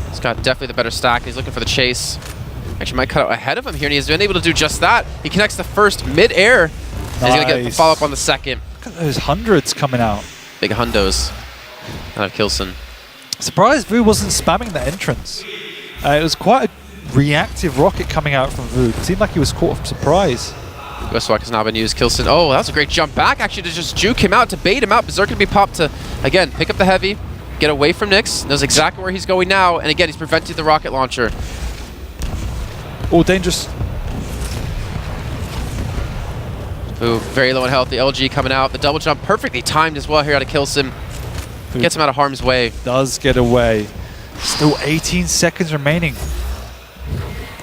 He's got definitely the better stack. He's looking for the chase. Actually, might cut out ahead of him here, and he's been able to do just that. He connects the first mid-air. Nice. He's going to get the follow-up on the second. Look at those hundreds coming out. Big hundos out of k1llsen. Surprised Vu wasn't spamming the entrance. It was quite a reactive rocket coming out from Vu. It seemed like he was caught off surprise. Ghostwalk has now been used. k1llsen. Oh, that was a great jump back, actually, to just juke him out, to bait him out. Berserk going to be popped to, again, pick up the heavy, get away from Nyx. Knows exactly where he's going now. And again, he's preventing the rocket launcher. Oh, dangerous. Ooh, very low in health. The LG coming out. The double jump perfectly timed as well here out of k1llsen. Gets him out of harm's way. Does get away. Still 18 seconds remaining.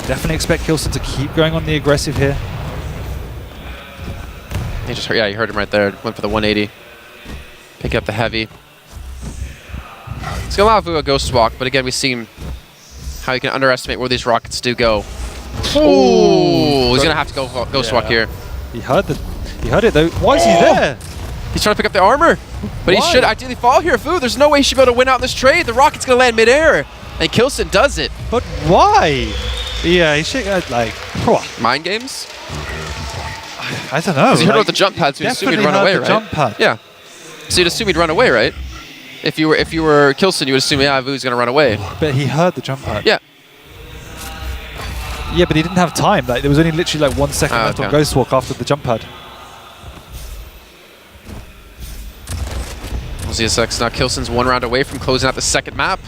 Definitely expect k1llsen to keep going on the aggressive here. He just heard, yeah, you heard him right there. Went for the 180. Pick up the heavy. It's going to allow Vu a ghost walk, but again, we've seen how you can underestimate where these rockets do go. Oh, he's going to have to go ghost walk here. He heard it though. Why is he there? He's trying to pick up the armor, but he should ideally fall here. Vu, there's no way he should be able to win out in this trade. The rocket's going to land midair, and k1llsen does it. But why? Yeah, he should like... Mind games? I don't know. Because you heard about the jump pad, so you'd assume he'd run away, right? Jump pad. Yeah. So you'd assume he'd run away, right? If you were k1llsen, you would assume, yeah, Vu's going to run away. But he heard the jump pad. Yeah. Yeah, but he didn't have time. Like there was only literally like 1 second left on Ghost Walk after the jump pad. ZSX now k1llsen's 1 round away from closing out the second map.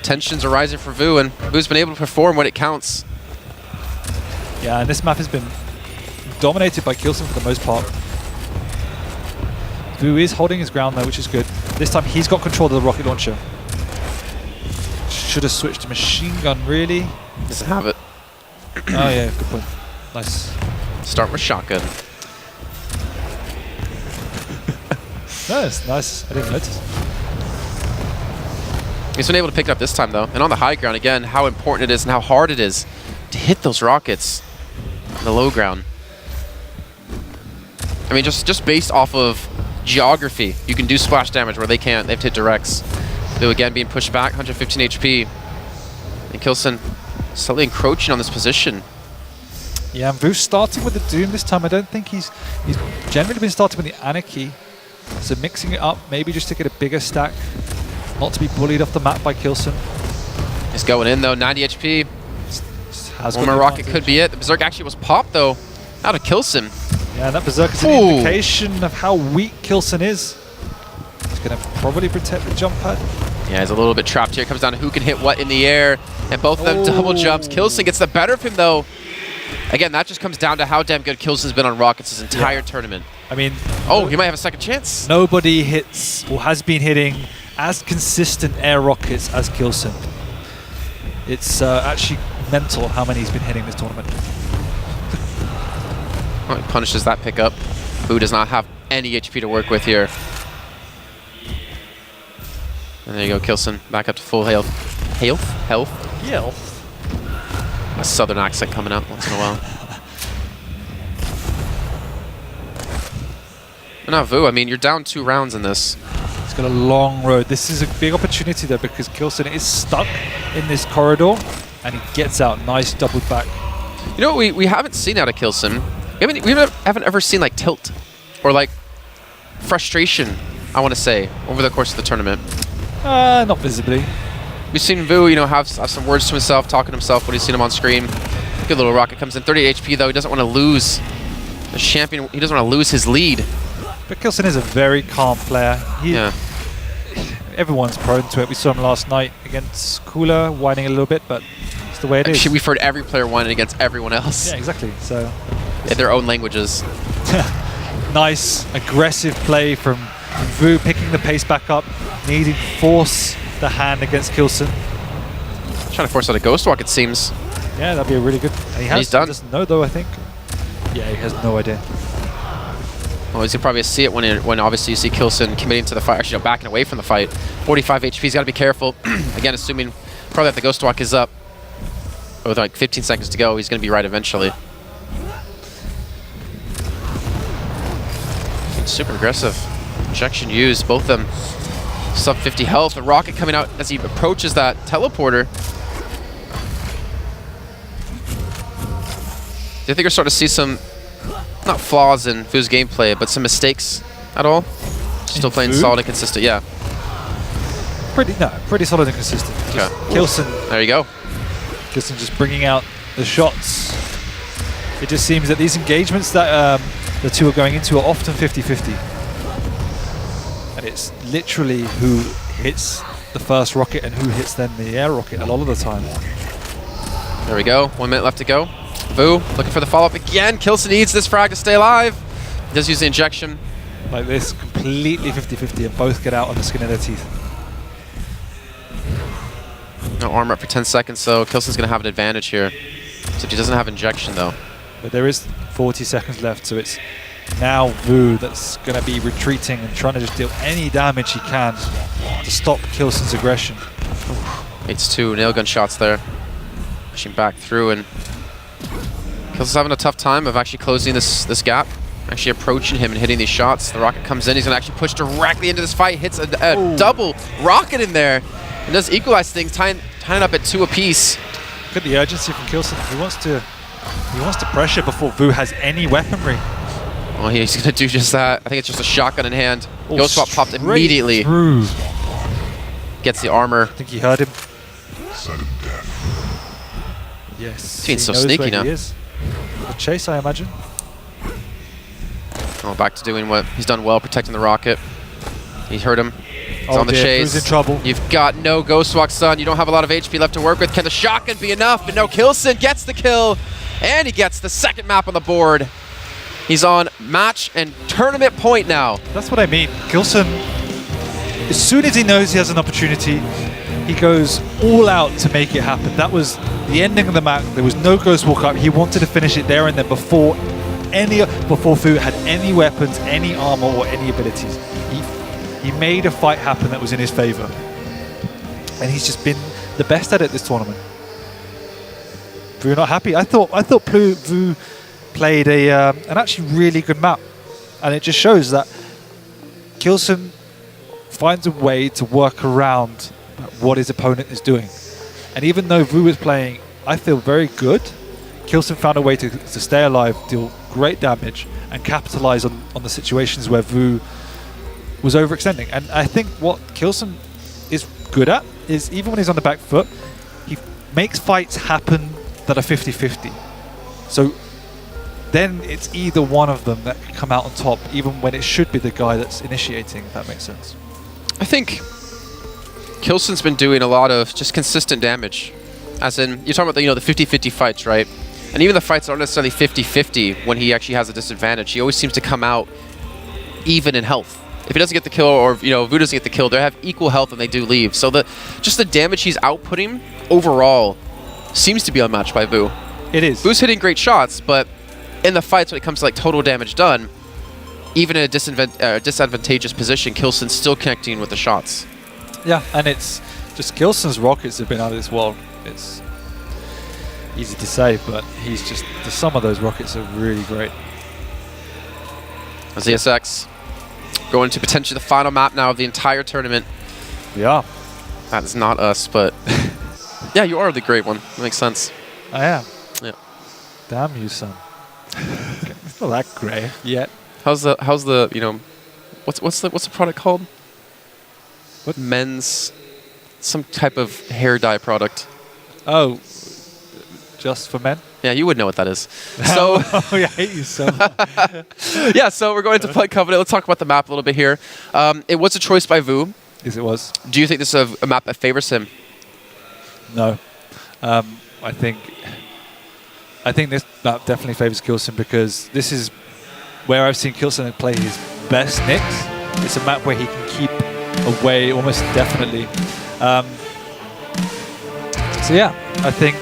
Tensions are rising for Vu, and Vu's been able to perform when it counts. Yeah, and this map has been dominated by k1llsen for the most part. Vu is holding his ground though, which is good. This time he's got control of the rocket launcher. Should have switched to machine gun, really. Doesn't have it. Oh yeah, good point. Nice. Start with shotgun. No, it's nice. I didn't notice. He's been able to pick it up this time though. And on the high ground, again, how important it is and how hard it is to hit those rockets on the low ground. I mean, just based off of geography, you can do splash damage where they can't. They have to hit directs. Vu again being pushed back, 115 HP. And k1llsen slightly encroaching on this position. Yeah, and Vu's starting with the Doom this time. I don't think he's generally been starting with the Anarchy. So mixing it up, maybe just to get a bigger stack. Not to be bullied off the map by k1llsen. He's going in though, 90 HP. One more rocket could be it. The Berserk actually was popped though, out of k1llsen. Yeah, that Berserk is an indication of how weak k1llsen is. He's going to probably protect the jump pad. Yeah, he's a little bit trapped here. Comes down to who can hit what in the air. And both of them double jumps. k1llsen gets the better of him though. Again, that just comes down to how damn good k1llsen's been on rockets this entire tournament. I mean... Oh, he might have a second chance. Nobody hits or has been hitting as consistent air rockets as k1llsen. It's actually mental how many he's been hitting this tournament. Oh, he punishes that pickup. Vu does not have any HP to work with here. And there you go, k1llsen back up to full health. Health? Yeah. A southern accent coming out once in a while. But now Vu, I mean, you're down 2 rounds in this. He's got a long road. This is a big opportunity though because k1llsen is stuck in this corridor and he gets out. Nice double back. You know what we haven't seen out of k1llsen? We haven't ever seen like tilt or like frustration, I want to say, over the course of the tournament. Not visibly. We've seen Vu, you know, have some words to himself, talking to himself when he's seen him on screen. Good little rocket comes in, 30 HP though. He doesn't want to lose the champion. He doesn't want to lose his lead. But k1llsen is a very calm player. Yeah. Everyone's prone to it. We saw him last night against Cooler, whining a little bit, but it's the way it is. Actually, we've heard every player whining against everyone else. Yeah, exactly. So in their own languages. Nice, aggressive play from Vo picking the pace back up, needing to force the hand against k1llsen. Trying to force out a Ghost Walk, it seems. Yeah, that'd be a really good. And he's done. He doesn't know though, I think. Yeah, he has no idea. Well, he's gonna probably see it when obviously you see k1llsen committing to the fight, actually backing away from the fight. 45 HP, he's got to be careful. Again, assuming probably that the Ghost Walk is up. With like 15 seconds to go, he's gonna be right eventually. Super aggressive. Injection used, both of them sub 50 health. The rocket coming out as he approaches that teleporter. Do you think we're starting to see some, not flaws in Vo's gameplay, but some mistakes at all? Still playing solid and consistent, yeah. Pretty solid and consistent. Okay. k1llsen. There you go. k1llsen just bringing out the shots. It just seems that these engagements that the two are going into are often 50-50. And it's literally who hits the first rocket and who hits then the air rocket a lot of the time. There we go. 1 minute left to go. Vo looking for the follow-up again. k1llsen needs this frag to stay alive. He does use the injection. Like this, completely 50-50 and both get out on the skin of their teeth. No armor up for 10 seconds, so k1llsen's going to have an advantage here. Except he doesn't have injection, though. But there is 40 seconds left, so it's now Vo that's going to be retreating and trying to just deal any damage he can to stop k1llsen's aggression. It's 2 nail gun shots there. Pushing back through, and k1llsen's having a tough time of actually closing this gap. Actually approaching him and hitting these shots. The rocket comes in, he's going to actually push directly into this fight, hits a double rocket in there, and does equalize things, tying it up at 2 apiece. Look at the urgency from k1llsen. He wants to pressure before Vo has any weaponry. Oh, he's going to do just that. I think it's just a shotgun in hand. Ghost Swap popped immediately. Through. Gets the armor. I think he heard him. Sudden death. Yes. He's being so knows sneaky where now. He is. A chase, I imagine. Oh, back to doing what he's done well, protecting the rocket. He heard him. He's on the chase. Who's in trouble? You've got no Ghost Walk, son. You don't have a lot of HP left to work with. Can the shotgun be enough? But no, k1llsen gets the kill, and he gets the second map on the board. He's on match and tournament point now. That's what I mean. k1llsen, as soon as he knows he has an opportunity, he goes all out to make it happen. That was the ending of the map. There was no Ghost Walk up. He wanted to finish it there and then before Vo had any weapons, any armor, or any abilities. He made a fight happen that was in his favor. And he's just been the best at it this tournament. Vo not happy. I thought Vo played an actually really good map. And it just shows that k1llsen finds a way to work around what his opponent is doing. And even though Vo is playing, I feel very good, k1llsen found a way to stay alive, deal great damage, and capitalize on the situations where Vo was overextending. And I think what k1llsen is good at is, even when he's on the back foot, he makes fights happen that are 50-50. So then it's either one of them that can come out on top, even when it should be the guy that's initiating, if that makes sense. I think k1llsen's been doing a lot of just consistent damage. As in, you're talking about the 50-50 fights, right? And even the fights aren't necessarily 50-50 when he actually has a disadvantage. He always seems to come out even in health. If he doesn't get the kill, or Vo doesn't get the kill, they have equal health and they do leave. So just the damage he's outputting overall seems to be unmatched by Vo. It is. Vo's hitting great shots, but in the fights when it comes to like total damage done, even in a disadvantageous position, k1llsen's still connecting with the shots. Yeah, and it's just k1llsen's rockets have been out of this world. It's easy to say, but some of those rockets are really great. ZSX going to potentially the final map now of the entire tournament. Yeah. That is not us, but yeah, you are the great one. That makes sense. I am. Yeah. Damn you, son. It's not that great yet. How's the what's the product called? What men's some type of hair dye product? Oh, just for men? Yeah, you would know what that is. So oh, I hate you so much. yeah, so we're going to play Covenant. Let's talk about the map a little bit here. It was a choice by Vo. Yes, it was. Do you think this is a map that favors him? No. I think this map definitely favors k1llsen, because this is where I've seen k1llsen play his best Nyx. It's a map where he can keep away almost indefinitely. So yeah, I think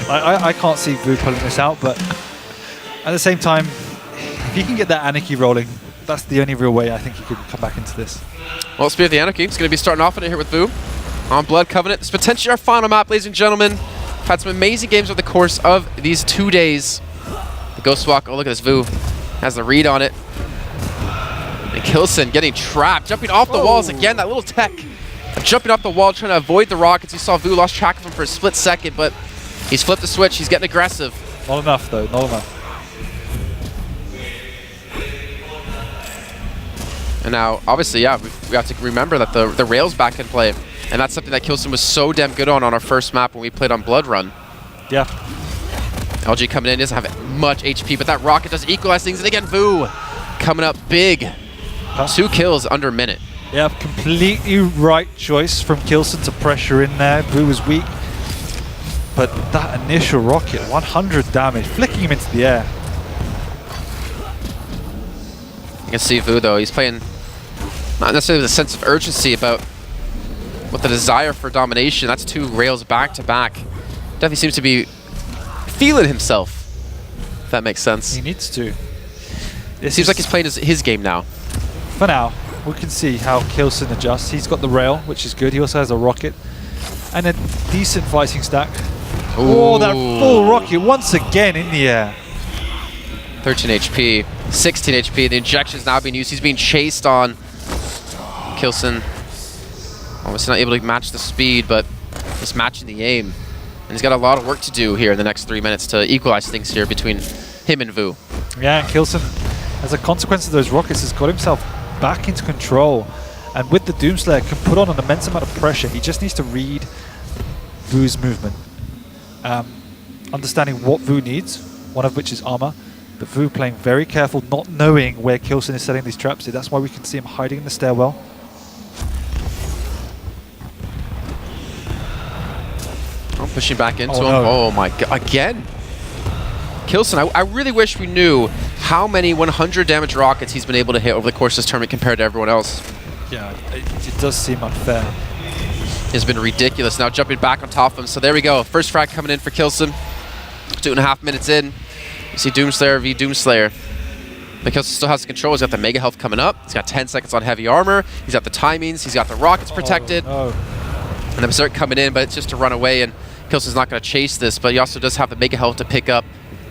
I can't see Vo pulling this out, but at the same time, if he can get that Anarchy rolling, that's the only real way I think he could come back into this. Well, Spear of the Anarchy is going to be starting off in it here with Vo on Blood Covenant. It's potentially our final map, ladies and gentlemen. Had some amazing games over the course of these 2 days. The Ghost Walk, oh look at this, Vo has the read on it. And k1llsen getting trapped, jumping off the walls again, that little tech. Jumping off the wall, trying to avoid the rockets. You saw Vo lost track of him for a split second, but he's flipped the switch, he's getting aggressive. Not enough though, not enough. And now, obviously, yeah, we have to remember that the rail's back in play. And that's something that k1llsen was so damn good on our first map when we played on Blood Run. Yeah. LG coming in, doesn't have much HP, but that rocket does equalize things. And again, Vo coming up big. 2 kills under a minute. Yeah, completely right choice from k1llsen to pressure in there. Vo was weak. But that initial rocket, 100 damage, flicking him into the air. You can see Vo, though, he's playing not necessarily with a sense of urgency about with the desire for domination. That's 2 rails back to back. Definitely seems to be feeling himself, if that makes sense. He needs to. It seems like he's playing his game now. For now, we can see how k1llsen adjusts. He's got the rail, which is good. He also has a rocket and a decent fighting stack. Ooh. Oh, that full rocket once again in the air. 13 HP, 16 HP. The injection is now being used. He's being chased on. k1llsen obviously not able to match the speed, but just matching the aim. And he's got a lot of work to do here in the next 3 minutes to equalize things here between him and Vo. Yeah, and k1llsen, as a consequence of those rockets, has got himself back into control. And with the Doomslayer, can put on an immense amount of pressure. He just needs to read Vo's movement. Understanding what Vo needs, one of which is armor. But Vo playing very careful, not knowing where k1llsen is setting these traps to. That's why we can see him hiding in the stairwell. Pushing back into him. No. Oh my god, again? k1llsen, I really wish we knew how many 100 damage rockets he's been able to hit over the course of this tournament compared to everyone else. Yeah, it does seem unfair. It's been ridiculous. Now jumping back on top of him. So there we go. First frag coming in for k1llsen. 2.5 minutes in. You see Doomslayer v Doomslayer. But k1llsen still has control. He's got the mega health coming up. He's got 10 seconds on heavy armor. He's got the timings. He's got the rockets protected. Oh. And the Berserk coming in, but it's just to run away, and k1llsen's not going to chase this, but he also does have the mega health to pick up.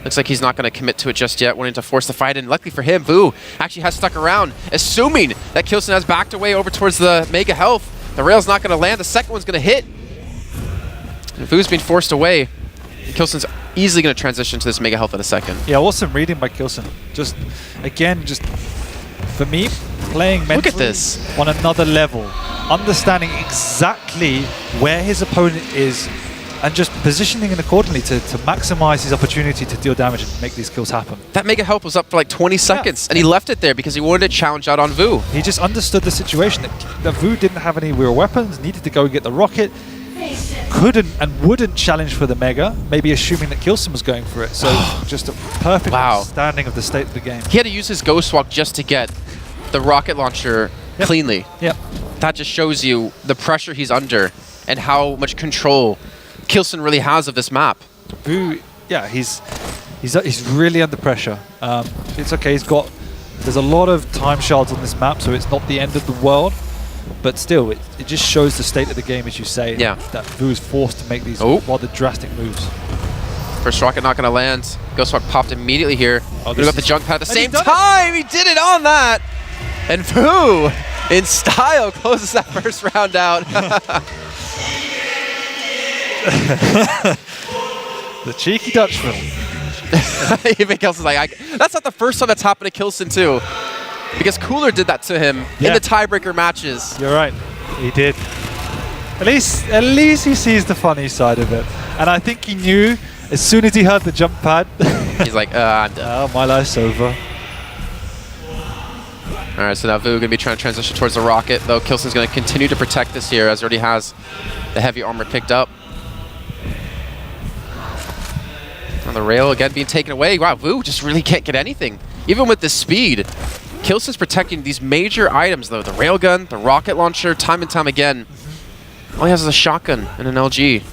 Looks like he's not going to commit to it just yet, wanting to force the fight, and luckily for him, Vo actually has stuck around, assuming that k1llsen has backed away over towards the mega health. The rail's not going to land, the second one's going to hit. And Vo's being forced away. k1llsen's easily going to transition to this mega health in a second. Yeah, awesome reading by k1llsen. Just, again, just for me, playing mentally Look at this. on another level, understanding exactly where his opponent is and just positioning it accordingly to maximize his opportunity to deal damage and make these kills happen. That mega health was up for like 20 seconds, and he left it there because he wanted to challenge out on Vo. He just understood the situation, that Vo didn't have any real weapons, needed to go and get the rocket, couldn't and wouldn't challenge for the mega, maybe assuming that k1llsen was going for it. So just a perfect understanding of the state of the game. He had to use his Ghost Walk just to get the rocket launcher cleanly. Yep. That just shows you the pressure he's under and how much control k1llsen really has of this map. Vo, yeah, he's really under pressure. It's okay. There's a lot of time shards on this map, so it's not the end of the world. But still, it just shows the state of the game, as you say. Yeah. That Vo is forced to make these rather drastic moves. First rocket not going to land. Ghost Walk popped immediately here. Oh, Gonna got the junk pad at the same done time. He did it on that. And Vo, in style, closes that first round out. The cheeky Dutchman. Even k1llsen's like, that's not the first time that's happened to k1llsen too. Because Cooler did that to him in the tiebreaker matches. You're right. He did. At least he sees the funny side of it. And I think he knew as soon as he heard the jump pad. He's like, I'm done. Oh, my life's over. All right, so now Vo going to be trying to transition towards the rocket, though k1llsen's going to continue to protect this here, as he already has the heavy armor picked up. On the rail again being taken away. Wow, Vo just really can't get anything. Even with the speed, k1llsen's protecting these major items, though. The railgun, the rocket launcher, time and time again. All he has is a shotgun and an LG.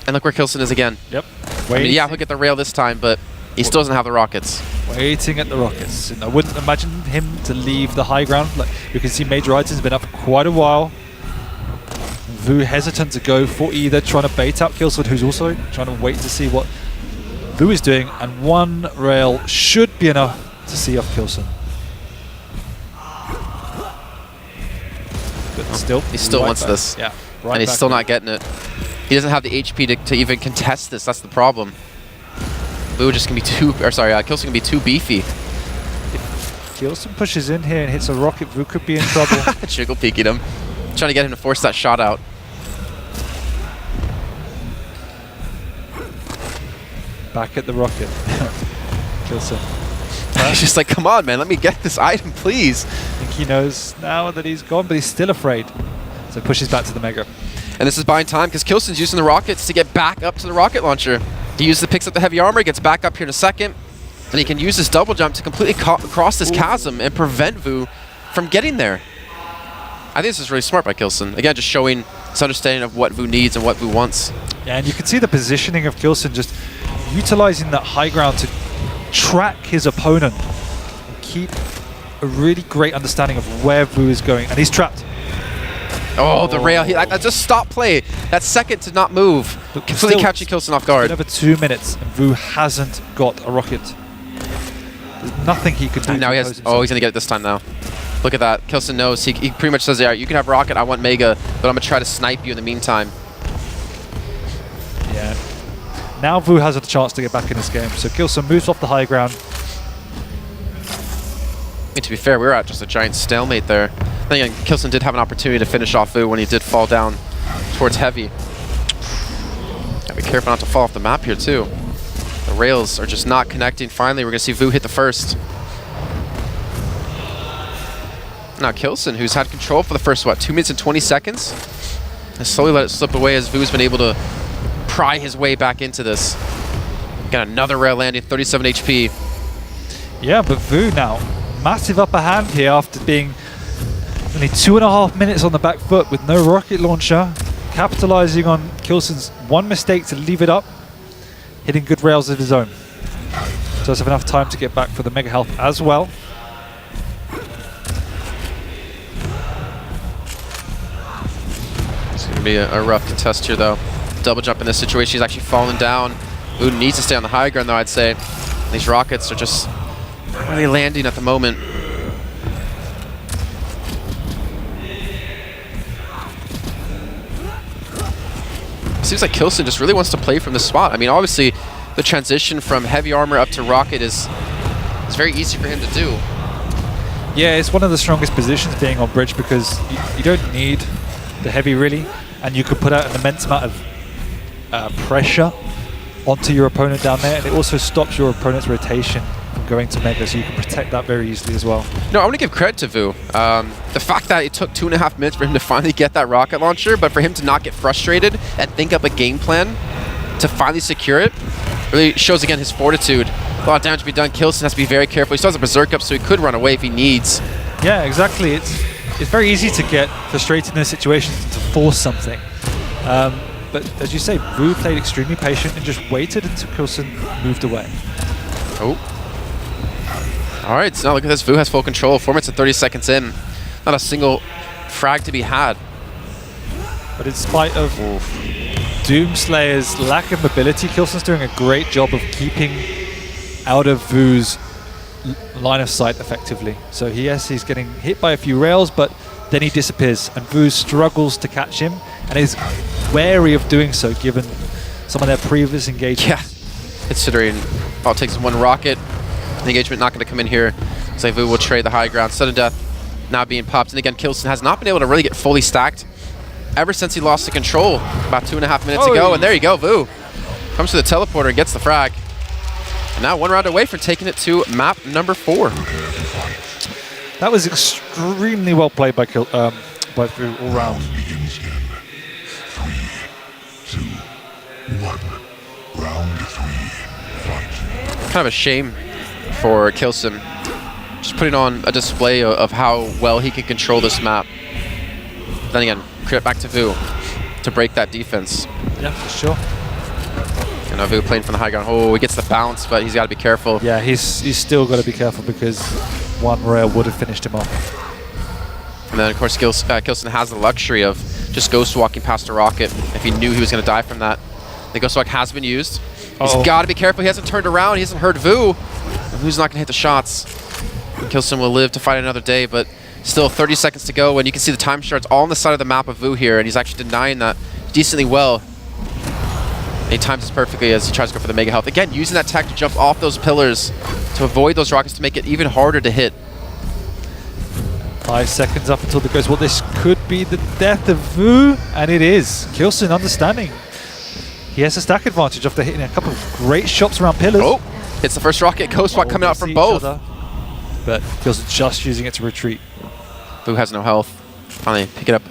And look where k1llsen is again. Yep. I mean, yeah, he'll get the rail this time, but he still doesn't have the rockets. Waiting at the rockets. And I wouldn't imagine him to leave the high ground. Like, you can see major items have been up for quite a while. Vo hesitant to go for either, trying to bait out k1llsen, who's also trying to wait to see what Vo is doing. And one rail should be enough to see off k1llsen. But still, He still wants this. Yeah, And he's still not getting it. He doesn't have the HP to even contest this. That's the problem. Vo just can be too, or sorry, k1llsen can be too beefy. If k1llsen pushes in here and hits a rocket, Vo could be in trouble. Jiggle peeking him. Trying to get him to force that shot out. Back at the rocket. k1llsen. He's just like, come on, man, let me get this item, please. I think he knows now that he's gone, but he's still afraid. So pushes back to the Mega. And this is buying time because k1llsen's using the rockets to get back up to the rocket launcher. He picks up the heavy armor, gets back up here in a second, and he can use his double jump to completely cross this chasm and prevent Vo from getting there. I think this is really smart by k1llsen. Again, just showing his understanding of what Vo needs and what Vo wants. Yeah, and you can see the positioning of k1llsen just utilizing that high ground to track his opponent and keep a really great understanding of where Vo is going. And he's trapped. Oh, the rail. I just stop play. That second to not move. Completely catching k1llsen off guard. Over 2 minutes, and Vo hasn't got a rocket. There's nothing he could do. Now he has. Oh, he's gonna get it this time now. Look at that. k1llsen knows. He pretty much says, "Yeah, you can have rocket. I want Mega, but I'm gonna try to snipe you in the meantime." Yeah. Now Vo has a chance to get back in this game. So k1llsen moves off the high ground. I mean, to be fair, we were at just a giant stalemate there. Then again, k1llsen did have an opportunity to finish off Vo when he did fall down towards heavy. Gotta be careful not to fall off the map here too. The rails are just not connecting. Finally, we're gonna see Vo hit the first. Now k1llsen, who's had control for the first, what, 2 minutes and 20 seconds? Has slowly let it slip away as Vo's been able to pry his way back into this. Got another rail landing, 37 HP. Yeah, but Vo now, massive upper hand here after being only 2.5 minutes on the back foot with no rocket launcher, capitalizing on k1llsen's one mistake to leave it up, hitting good rails of his own. Does have enough time to get back for the Mega Health as well. It's going to be a rough contest here, though. Double jump in this situation. He's actually falling down. Vo needs to stay on the high ground, though, I'd say. These rockets are just not really landing at the moment. Seems like k1llsen just really wants to play from the spot. I mean, obviously, the transition from heavy armor up to rocket is very easy for him to do. Yeah, it's one of the strongest positions being on bridge because you don't need the heavy really, and you can put out an immense amount of pressure onto your opponent down there, and it also stops your opponent's rotation from going to Mega, so you can protect that very easily as well. No, I want to give credit to Vo. The fact that it took 2.5 minutes for him to finally get that rocket launcher, but for him to not get frustrated and think up a game plan to finally secure it, really shows again his fortitude. A lot of damage to be done. k1llsen has to be very careful. He still has a berserk up, so he could run away if he needs. Yeah, exactly. It's very easy to get frustrated in those situations and to force something. But as you say, Vo played extremely patient and just waited until k1llsen moved away. Oh. All right, so now look at this. Vo has full control. 4 minutes and 30 seconds in. Not a single frag to be had. But in spite of Doomslayer's lack of mobility, k1llsen's doing a great job of keeping out of Vo's line of sight effectively. So he's getting hit by a few rails, but then he disappears, and Vo struggles to catch him, and is wary of doing so given some of their previous engagements. Yeah, considering all it takes is one rocket. The engagement not going to come in here. So Vo will trade the high ground. Sudden death now being popped, and again, k1llsen has not been able to really get fully stacked ever since he lost the control about 2.5 minutes ago. And there you go, Vo comes to the teleporter and gets the frag. And now 1 round away from taking it to map number 4. That was extremely well played by Vo all round. Begins in 3, 2, 1. Round 3. Fight. Kind of a shame for k1llsen Just putting on a display of how well he can control this map. Then again, credit back to Vo to break that defense. Yeah, for sure. And Vo playing from the high ground. Oh, he gets the bounce, but he's got to be careful. Yeah, he's still got to be careful because one rail would have finished him off. And then, of course, k1llsen has the luxury of just ghost walking past a rocket if he knew he was going to die from that. The ghost walk has been used. He's got to be careful. He hasn't turned around. He hasn't heard Vo. Vo's not going to hit the shots. k1llsen will live to fight another day, but still 30 seconds to go, and you can see the time shards all on the side of the map of Vo here, and he's actually denying that decently well. And he times this perfectly as he tries to go for the mega health. Again, using that tech to jump off those pillars to avoid those rockets to make it even harder to hit. 5 seconds up until the ghost. Well, this could be the death of Vo, and it is. k1llsen understanding. He has a stack advantage after hitting a couple of great shots around pillars. Oh, it's the first rocket. Ghost walk coming out from both. But k1llsen just using it to retreat. Vo has no health. Finally picking up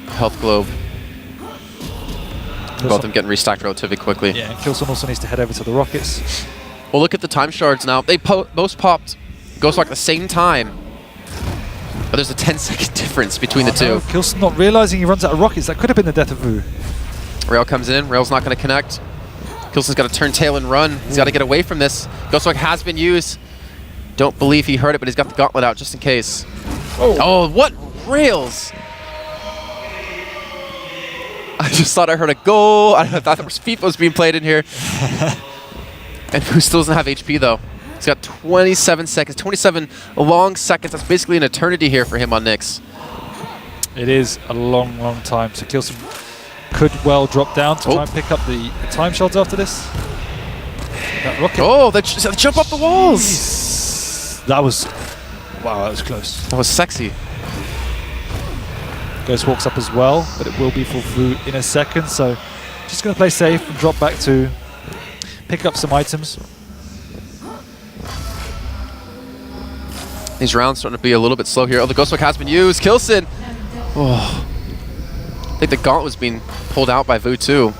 health globe. Both of them getting restacked relatively quickly. Yeah, and k1llsen also needs to head over to the rockets. Well, look at the time shards now. They both popped ghost walk at the same time. But there's a 10-second difference between the two. No, k1llsen not realizing he runs out of rockets. That could have been the death of Vo. Rail comes in. Rail's not going to connect. k1llsen's got to turn tail and run. He's got to get away from this. Ghost walk has been used. Don't believe he heard it, but he's got the gauntlet out just in case. Oh, what rails! I just thought I heard a goal. I thought there was FIFA was being played in here. And Vo still doesn't have HP though. He's got 27 seconds, 27 long seconds. That's basically an eternity here for him on Nyx. It is a long, long time. So k1llsen could well drop down to try and pick up the time shards after this. That rocket. Oh, they jump off the walls. That was, wow, that was close. That was sexy. Ghost walks up as well, but it will be for Vo in a second. So just going to play safe and drop back to pick up some items. These rounds starting to be a little bit slow here. Oh, the ghost walk has been used. k1llsen. Oh. I think the gauntlet was being pulled out by Vo too.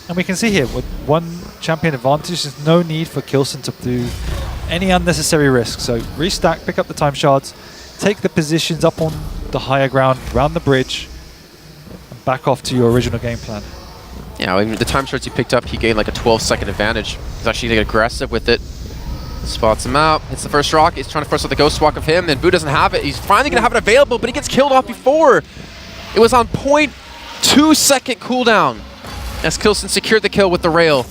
And we can see here, with one champion advantage, there's no need for k1llsen to do any unnecessary risk. So restack, pick up the time shards, take the positions up on the higher ground, round the bridge, and back off to your original game plan. Yeah, I mean, the time shards he picked up, he gained like a 12-second advantage. He's actually getting aggressive with it. Spots him out, hits the first rocket. He's trying to force out the ghost walk of him, then Vo doesn't have it. He's finally going to have it available, but he gets killed off before. It was on 0.2-second cooldown as k1llsen secured the kill with the rail.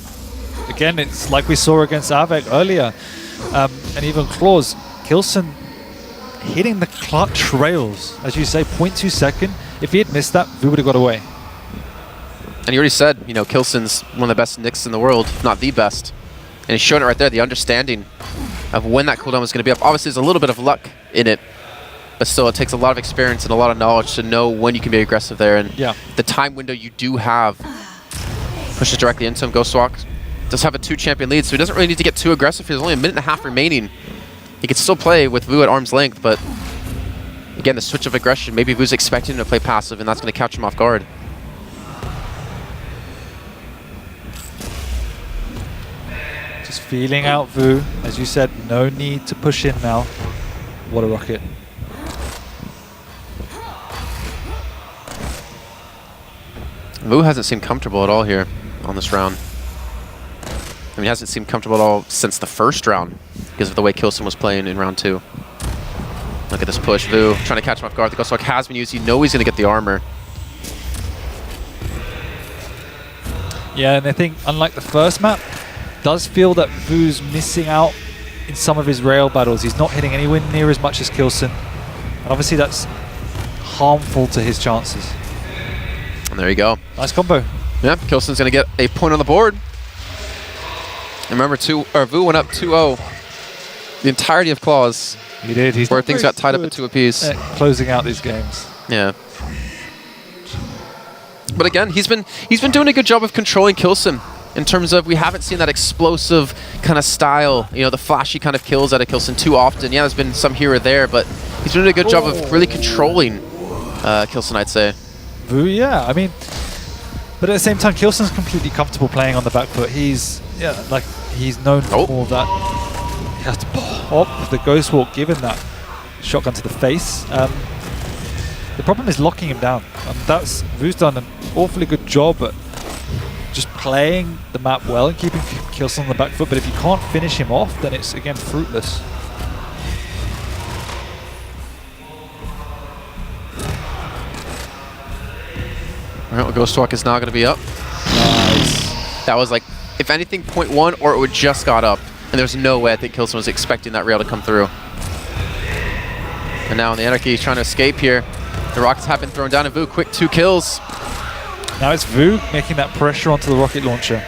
Again, it's like we saw against Avec earlier, and even Claws. k1llsen hitting the clutch rails, as you say, 0.2 second. If he had missed that, Vo would have got away. And he already said, you know, k1llsen's one of the best Nyx in the world, if not the best. And he's showing it right there, the understanding of when that cooldown was going to be up. Obviously, there's a little bit of luck in it, but still, it takes a lot of experience and a lot of knowledge to know when you can be aggressive there. And the time window you do have pushes directly into him. Ghost walk does have a 2-champion lead, so he doesn't really need to get too aggressive. There's only a minute and a half remaining. He can still play with Vo at arm's length, but again, the switch of aggression, maybe Vo's expecting him to play passive, and that's going to catch him off guard. Just feeling out Vo. As you said, no need to push in now. What a rocket. Vo hasn't seemed comfortable at all here on this round. I mean, he hasn't seemed comfortable at all since the first round because of the way k1llsen was playing in round 2. Look at this push. Vo trying to catch him off guard. The ghost walk has been used. You know he's going to get the armor. Yeah, and I think, unlike the first map, does feel that Vo's missing out in some of his rail battles. He's not hitting anywhere near as much as k1llsen. And obviously that's harmful to his chances. And there you go. Nice combo. Yeah, k1llsen's going to get a point on the board. And remember, Vo went up 2-0 the entirety of Claws. He did. He's where things got tied up at 2 apiece. Closing out these games. Yeah. But again, he's been doing a good job of controlling k1llsen in terms of we haven't seen that explosive kind of style, you know, the flashy kind of kills out of k1llsen too often. Yeah, there's been some here or there, but he's doing a good job of really controlling k1llsen, I'd say. Vo, yeah, I mean, but at the same time, k1llsen's completely comfortable playing on the back foot. He's known for more of that He has to pop the Ghost Walk, given that shotgun to the face. The problem is locking him down. That's Vu's done an awfully good job at just playing the map well and keeping k1llsen on the back foot, but if you can't finish him off, then it's again fruitless. Alright, well, Ghost Walk is now going to be up. Nice. That was like, if anything, 0.1, or it would just got up. And there's no way I think k1llsen was expecting that rail to come through. And now in the Anarchy, he's trying to escape here. The rockets have been thrown down, and Vo, quick 2 kills. Now it's Vo making that pressure onto the rocket launcher.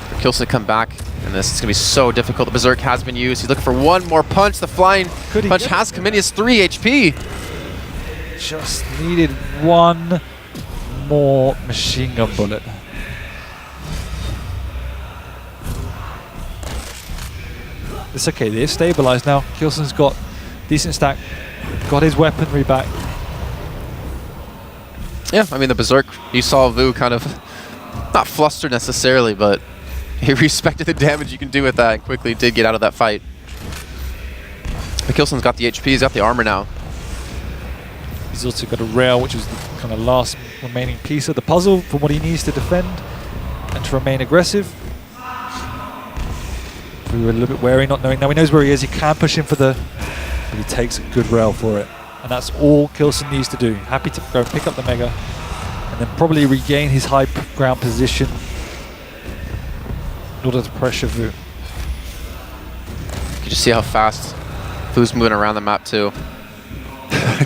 For k1llsen to come back, and this is going to be so difficult. The Berserk has been used. He's looking for one more punch. The flying punch has come in. He has 3 HP. Just needed one more machine gun bullet. It's okay, they're stabilized now. k1llsen's got decent stack, got his weaponry back. Yeah, I mean, the Berserk, you saw Vo kind of, not flustered necessarily, but he respected the damage you can do with that and quickly did get out of that fight. But k1llsen's got the HP, he's got the armor now. He's also got a rail, which is the kind of last remaining piece of the puzzle for what he needs to defend and to remain aggressive. We were a little bit wary, not knowing. Now he knows where he is. He can push him for the, but he takes a good rail for it, and that's all k1llsen needs to do. Happy to go and pick up the Mega, and then probably regain his high ground position in order to pressure Vo. You can just see how fast Vo's moving around the map too.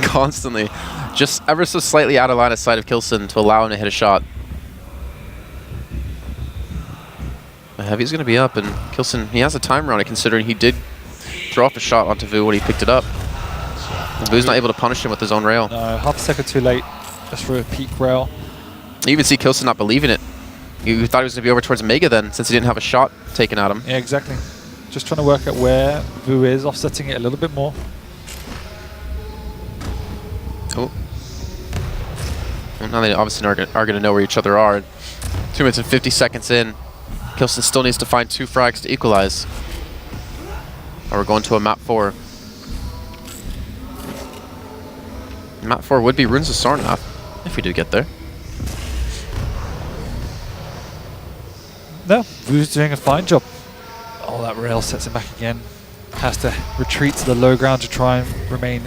Constantly. Just ever so slightly out of line of sight of k1llsen to allow him to hit a shot. Heavy's going to be up, and k1llsen, he has a timer on it considering he did throw off a shot onto Vo when he picked it up. And Vo's not able to punish him with his own rail. No, half a second too late just for a peak rail. You even see k1llsen not believing it. You thought he was going to be over towards Mega then, since he didn't have a shot taken at him. Yeah, exactly. Just trying to work out where Vo is, offsetting it a little bit more. Oh. Well, now they obviously are going to know where each other are. 2 minutes and 50 seconds in. k1llsen still needs to find 2 frags to equalize. Or we're going to a map 4. Map 4 would be Runes of Sarnath, if we do get there. No, Vu's doing a fine job. Oh, that rail sets him back again. Has to retreat to the low ground to try and remain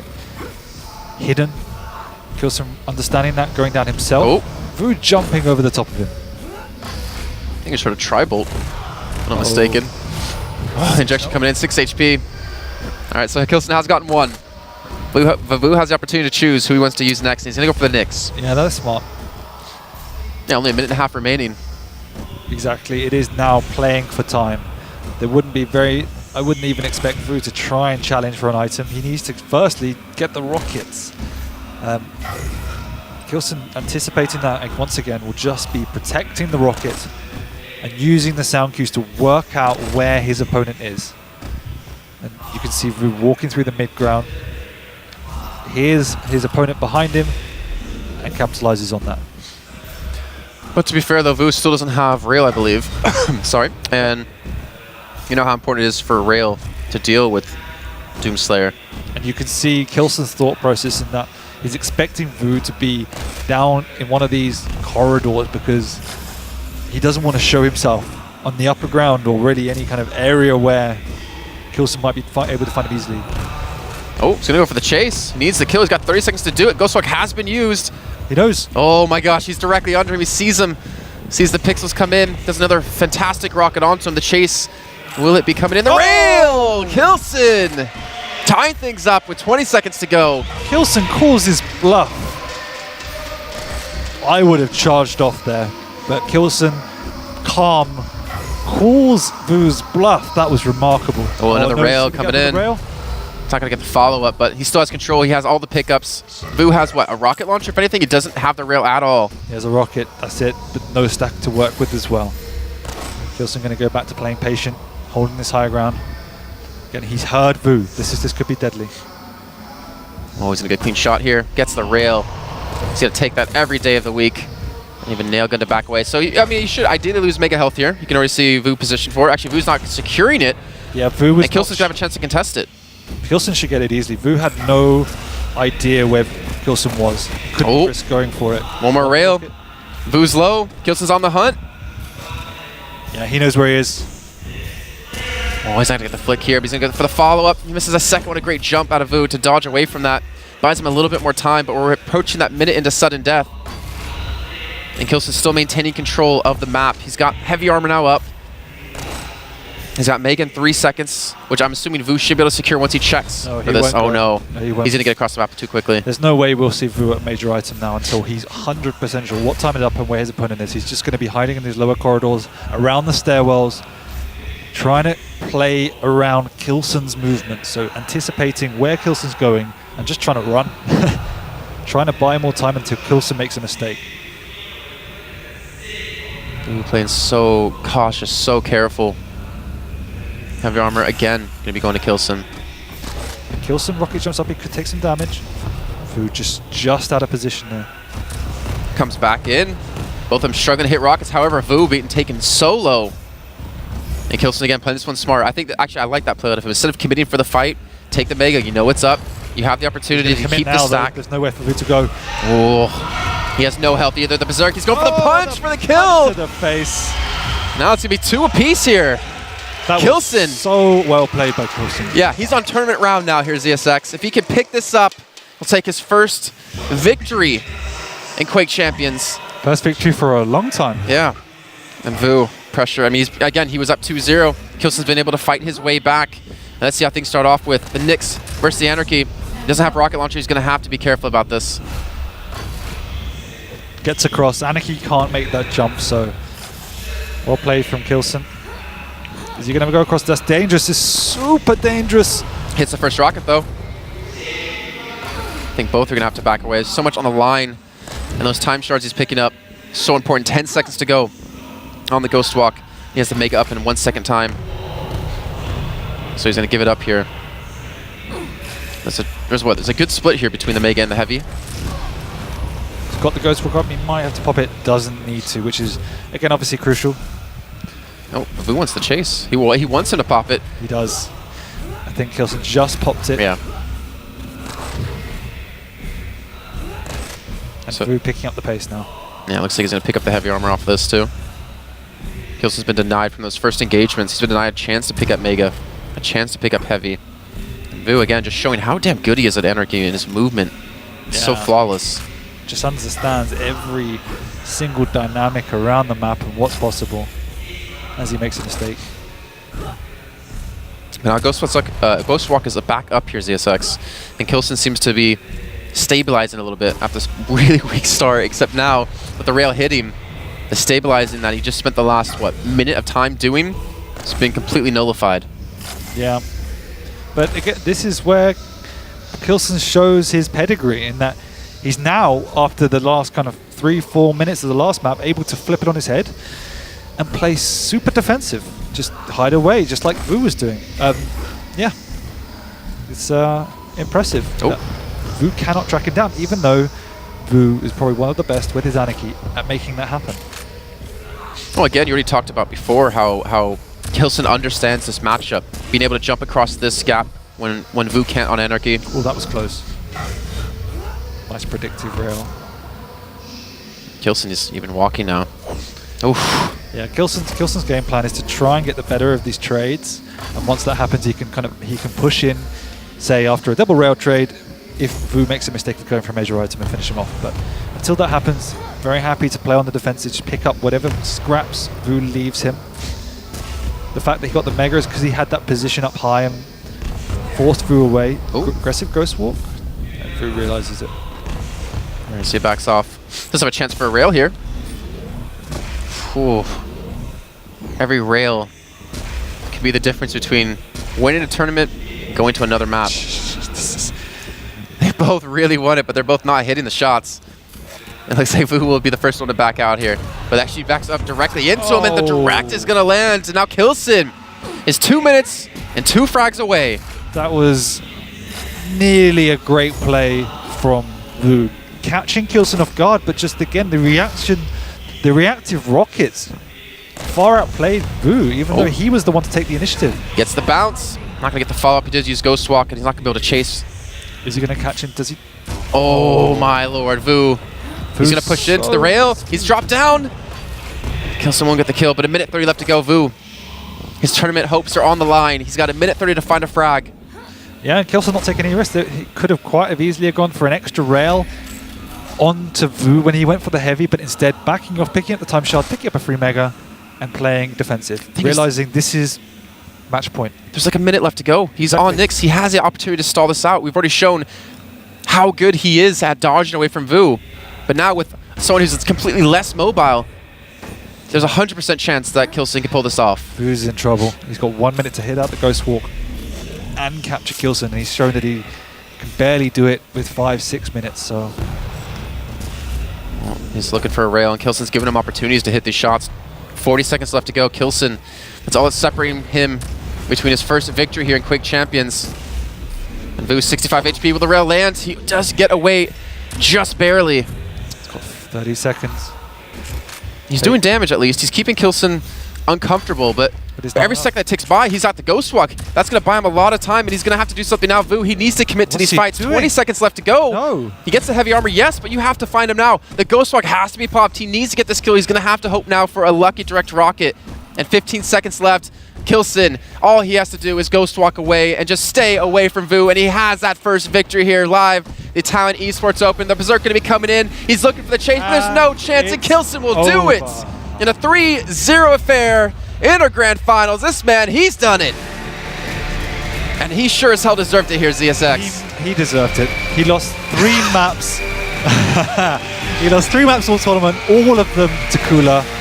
hidden. k1llsen understanding that, going down himself. Oh. Vo jumping over the top of him. I think it's sort of tri-bolt, if I'm not mistaken. Injection coming in, 6 HP. Alright, so k1llsen has gotten 1. Vo has the opportunity to choose who he wants to use next, and he's going to go for the Nyx. Yeah, that's smart. Yeah, only a minute and a half remaining. Exactly, it is now playing for time. There wouldn't be I wouldn't even expect Vo to try and challenge for an item. He needs to firstly get the rockets. k1llsen anticipating that, and once again will just be protecting the rocket and using the sound cues to work out where his opponent is. And you can see Vo walking through the mid-ground. Here's his opponent behind him and capitalizes on that. But to be fair though, Vo still doesn't have rail, I believe. Sorry. And you know how important it is for rail to deal with Doomslayer. And you can see k1llsen's thought process in that he's expecting Vo to be down in one of these corridors because he doesn't want to show himself on the upper ground or really any kind of area where k1llsen might be able to find him easily. Oh, he's going to go for the chase. He needs the kill. He's got 30 seconds to do it. Ghost Walk has been used. He knows. Oh my gosh, he's directly under him. He sees him. Sees the pixels come in. Does another fantastic rocket onto him. The chase. Will it be coming in? The rail! k1llsen tying things up with 20 seconds to go. k1llsen calls his bluff. I would have charged off there, but k1llsen, calm, calls Vo's bluff. That was remarkable. Oh, another rail coming in. Rail? He's not going to get the follow-up, but he still has control. He has all the pickups. Vo has, what, a rocket launcher? If anything, he doesn't have the rail at all. He has a rocket, that's it, but no stack to work with as well. k1llsen going to go back to playing patient, holding this higher ground. Again, he's heard Vo. This could be deadly. Oh, he's going to get a clean shot here. Gets the rail. He's going to take that every day of the week. Even nail gun to back away. So, I mean, you should ideally lose Mega Health here. You can already see Vu positioned for it. Actually, Vu's not securing it. Yeah, Vu was. And k1llsen's gonna have a chance to contest it. k1llsen should get it easily. Vu had no idea where k1llsen was. Couldn't risk going for it. One more rail. Vu's low. k1llsen's on the hunt. Yeah, he knows where he is. Oh, he's not gonna get the flick here, but he's gonna go for the follow-up. He misses a second. What a great jump out of Vu to dodge away from that. Buys him a little bit more time, but we're approaching that minute into sudden death. And k1llsen's still maintaining control of the map. He's got heavy armor now up. He's got Mega in 3 seconds, which I'm assuming Vu should be able to secure once he checks for this. Oh no, he's gonna get across the map too quickly. There's no way we'll see Vu at major item now until he's 100% sure what time it up and where his opponent is. He's just gonna be hiding in these lower corridors, around the stairwells, trying to play around k1llsen's movement. So anticipating where k1llsen's going and just trying to run. Trying to buy more time until k1llsen makes a mistake. Vu playing so cautious, so careful. Heavy armor again, gonna be going to k1llsen. k1llsen rocket jumps up, he could take some damage. Vu just out of position there. Comes back in. Both of them struggling to hit rockets. However, Vu being taken so low. And k1llsen again playing this one smart. I think that actually I like that play out of him. Instead of committing for the fight, take the Mega. You know what's up. You have the opportunity to keep the stack. There's nowhere for Vu to go. Oh, he has no health either. The Berserk, he's going for the punch for the kill. To the face. Now it's gonna be 2 apiece here. That k1llsen. was so well played by k1llsen. Yeah, he's on tournament round now here, ZSX. If he can pick this up, he'll take his first victory in Quake Champions. First victory for a long time. Yeah. And Vu, pressure. I mean, he was up 2-0. k1llsen's been able to fight his way back. And let's see how things start off with the Nyx versus the Anarchy. He doesn't have rocket launcher. He's going to have to be careful about this. Gets across. Anarchy can't make that jump, so well played from k1llsen. Is he going to go across? That's dangerous. It's super dangerous. Hits the first rocket, though. I think both are going to have to back away. There's so much on the line. And those time shards he's picking up, so important. 10 seconds to go on the Ghost Walk. He has to make it up in 1 second time. So he's going to give it up here. There's a good split here between the Mega and the Heavy. He's got the Ghost Walk up. He might have to pop it. Doesn't need to, which is, again, obviously crucial. Oh, Vu wants the chase. He wants him to pop it. He does. I think k1llsen just popped it. Yeah. And so Vu picking up the pace now. Yeah, looks like he's going to pick up the heavy armor off of this too. k1llsen's been denied from those first engagements. He's been denied a chance to pick up Mega, a chance to pick up Heavy. And Vu, again, just showing how damn good he is at Anarchy and his movement. It's so flawless. Just understands every single dynamic around the map and what's possible as he makes a mistake. Now Ghost Walk is a back up here, ZSX. And k1llsen seems to be stabilizing a little bit after this really weak start, except now with the rail hitting, the stabilizing that he just spent the last, minute of time doing, it's been completely nullified. Yeah. But again, this is where k1llsen shows his pedigree in that he's now, after the last kind of 3-4 minutes of the last map, able to flip it on his head and play super defensive. Just hide away, just like Vu was doing. Yeah. It's impressive. Oh. Vu cannot track him down, even though Vu is probably one of the best with his Anarchy at making that happen. Well, again, you already talked about before how k1llsen understands this matchup, being able to jump across this gap when Vu can't on Anarchy. Oh, that was close. Nice predictive rail. k1llsen is even walking now. Oof. Yeah, k1llsen's game plan is to try and get the better of these trades, and once that happens, he can push in, say after a double rail trade, if Vu makes a mistake of going for a major item and finish him off. But until that happens, very happy to play on the defensive, just pick up whatever scraps Vu leaves him. The fact that he got the Mega is because he had that position up high and forced Vu away. Aggressive Ghost Walk, and Vu realizes it. Alright, so he backs off. Does have a chance for a rail here. Ooh. Every rail could be the difference between winning a tournament and going to another map. They both really want it, but they're both not hitting the shots. It looks like Vu will be the first one to back out here. But actually backs up directly into him, and the direct is going to land. And now k1llsen is 2 minutes and 2 frags away. That was nearly a great play from Vu. Catching k1llsen off guard, but just again, the reaction the reactive Rockets far outplayed Vu, even though he was the one to take the initiative. Gets the bounce. Not going to get the follow-up. He does use Ghost Walk, and he's not going to be able to chase. Is he going to catch him? Does he? Oh my lord, Vu. He's going to push it into the rail. He's dropped down. k1llsen won't get the kill, but 1:30 left to go. Vu. His tournament hopes are on the line. He's got 1:30 to find a frag. Yeah, k1llsen not taking any risks. He could have quite have easily gone for an extra rail onto Vu when he went for the heavy, but instead backing off, picking up the time shard, picking up a free mega, and playing defensive, realizing this is match point. There's like a minute left to go. He's on Nyx. He has the opportunity to stall this out. We've already shown how good he is at dodging away from Vu. But now with someone who's completely less mobile, there's a 100% chance that k1llsen can pull this off. Vu's in trouble. He's got 1 minute to hit out the Ghost Walk and capture k1llsen, and he's shown that he can barely do it with 5-6 minutes. So he's looking for a rail, and k1llsen's giving him opportunities to hit these shots. 40 seconds left to go. k1llsen, that's all that's separating him between his first victory here in Quake Champions. And Vu 65 HP with the rail lands. He does get away just barely. 30 seconds. He's doing damage at least. He's keeping k1llsen uncomfortable, but every second that ticks by, he's at the Ghost Walk. That's going to buy him a lot of time, and he's going to have to do something now. Vu, he needs to commit to these fights. 20 seconds left to go. No. He gets the heavy armor, yes, but you have to find him now. The Ghost Walk has to be popped. He needs to get this kill. He's going to have to hope now for a lucky direct rocket. And 15 seconds left. k1llsen, all he has to do is Ghost Walk away and just stay away from Vu, and he has that first victory here live. The Italian eSports Open. The Berserk going to be coming in. He's looking for the chase, but there's no chance, and k1llsen will do it in a 3-0 affair in our grand finals. This man, he's done it. And he sure as hell deserved it here, ZSX. He deserved it. He lost 3 maps. He lost 3 maps all tournament, all of them to k1llsen.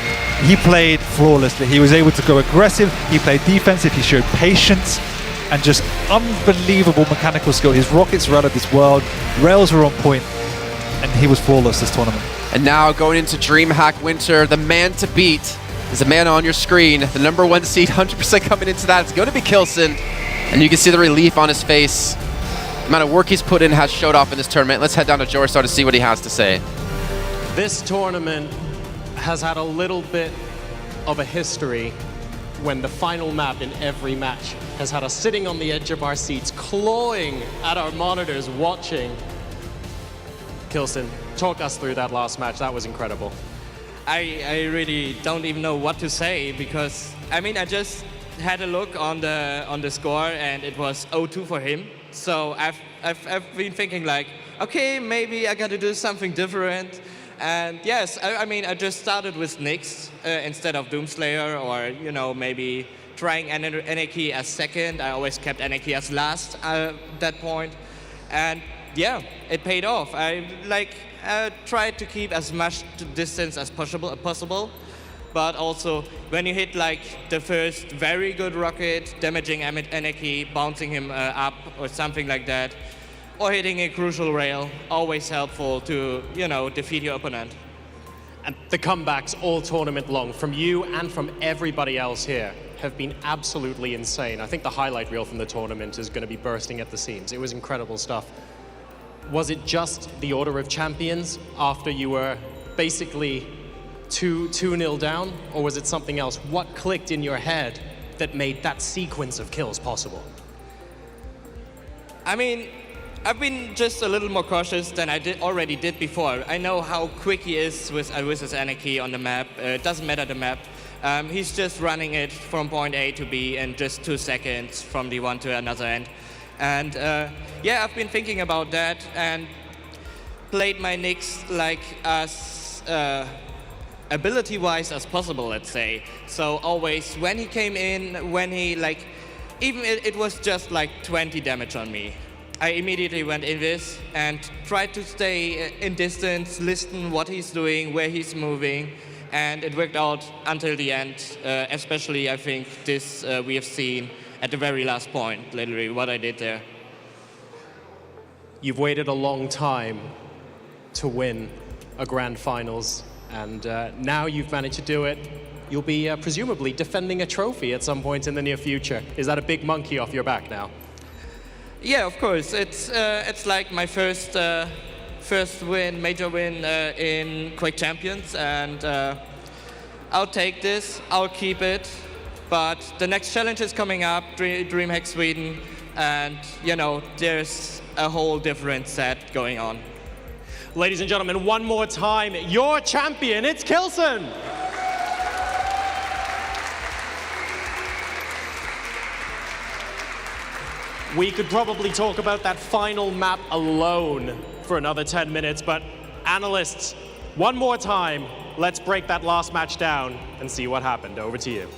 He played flawlessly. He was able to go aggressive. He played defensive. He showed patience and just unbelievable mechanical skill. His rockets were out of this world. Rails were on point, and he was flawless this tournament. And now going into DreamHack Winter, the man to beat is the man on your screen. The #1 seed, 100% coming into that. It's going to be k1llsen, and you can see the relief on his face. The amount of work he's put in has showed off in this tournament. Let's head down to Jorstar to see what he has to say. This tournament has had a little bit of a history when the final map in every match has had us sitting on the edge of our seats, clawing at our monitors, watching. k1llsen, talk us through that last match. That was incredible. I really don't even know what to say, because I mean, I just had a look on the score, and it was 0-2 for him. So I've been thinking like, okay, maybe I got to do something different. And yes, I mean, I just started with Nyx instead of Doomslayer, or you know, maybe trying Anarchy as second. I always kept Anarchy as last at that point, and yeah, it paid off. I tried to keep as much distance as possible, but also when you hit like the first very good rocket, damaging Anarchy, bouncing him up or something like that, or hitting a crucial rail, always helpful to, you know, defeat your opponent. And the comebacks all tournament long from you and from everybody else here have been absolutely insane. I think the highlight reel from the tournament is going to be bursting at the seams. It was incredible stuff. Was it just the Order of Champions after you were basically 2-0 down, or was it something else? What clicked in your head that made that sequence of kills possible? I mean, I've been just a little more cautious than I already did before. I know how quick he is with his Anarchy on the map. It doesn't matter the map. He's just running it from point A to B in just 2 seconds from the one to another end. And yeah, I've been thinking about that and played my Nyx like as ability-wise as possible, let's say. So always when he came in, when he like, even it was just like 20 damage on me. I immediately went in this and tried to stay in distance, listen what he's doing, where he's moving, and it worked out until the end. Especially, I think, this we have seen at the very last point, literally, what I did there. You've waited a long time to win a grand finals, and now you've managed to do it. You'll be presumably defending a trophy at some point in the near future. Is that a big monkey off your back now? Yeah, of course. It's like my first first win, major win in Quake Champions, and I'll take this, I'll keep it, but the next challenge is coming up, DreamHack Sweden, and you know, there's a whole different set going on. Ladies and gentlemen, one more time, your champion, it's k1llsen! We could probably talk about that final map alone for another 10 minutes, but analysts, one more time, let's break that last match down and see what happened. Over to you.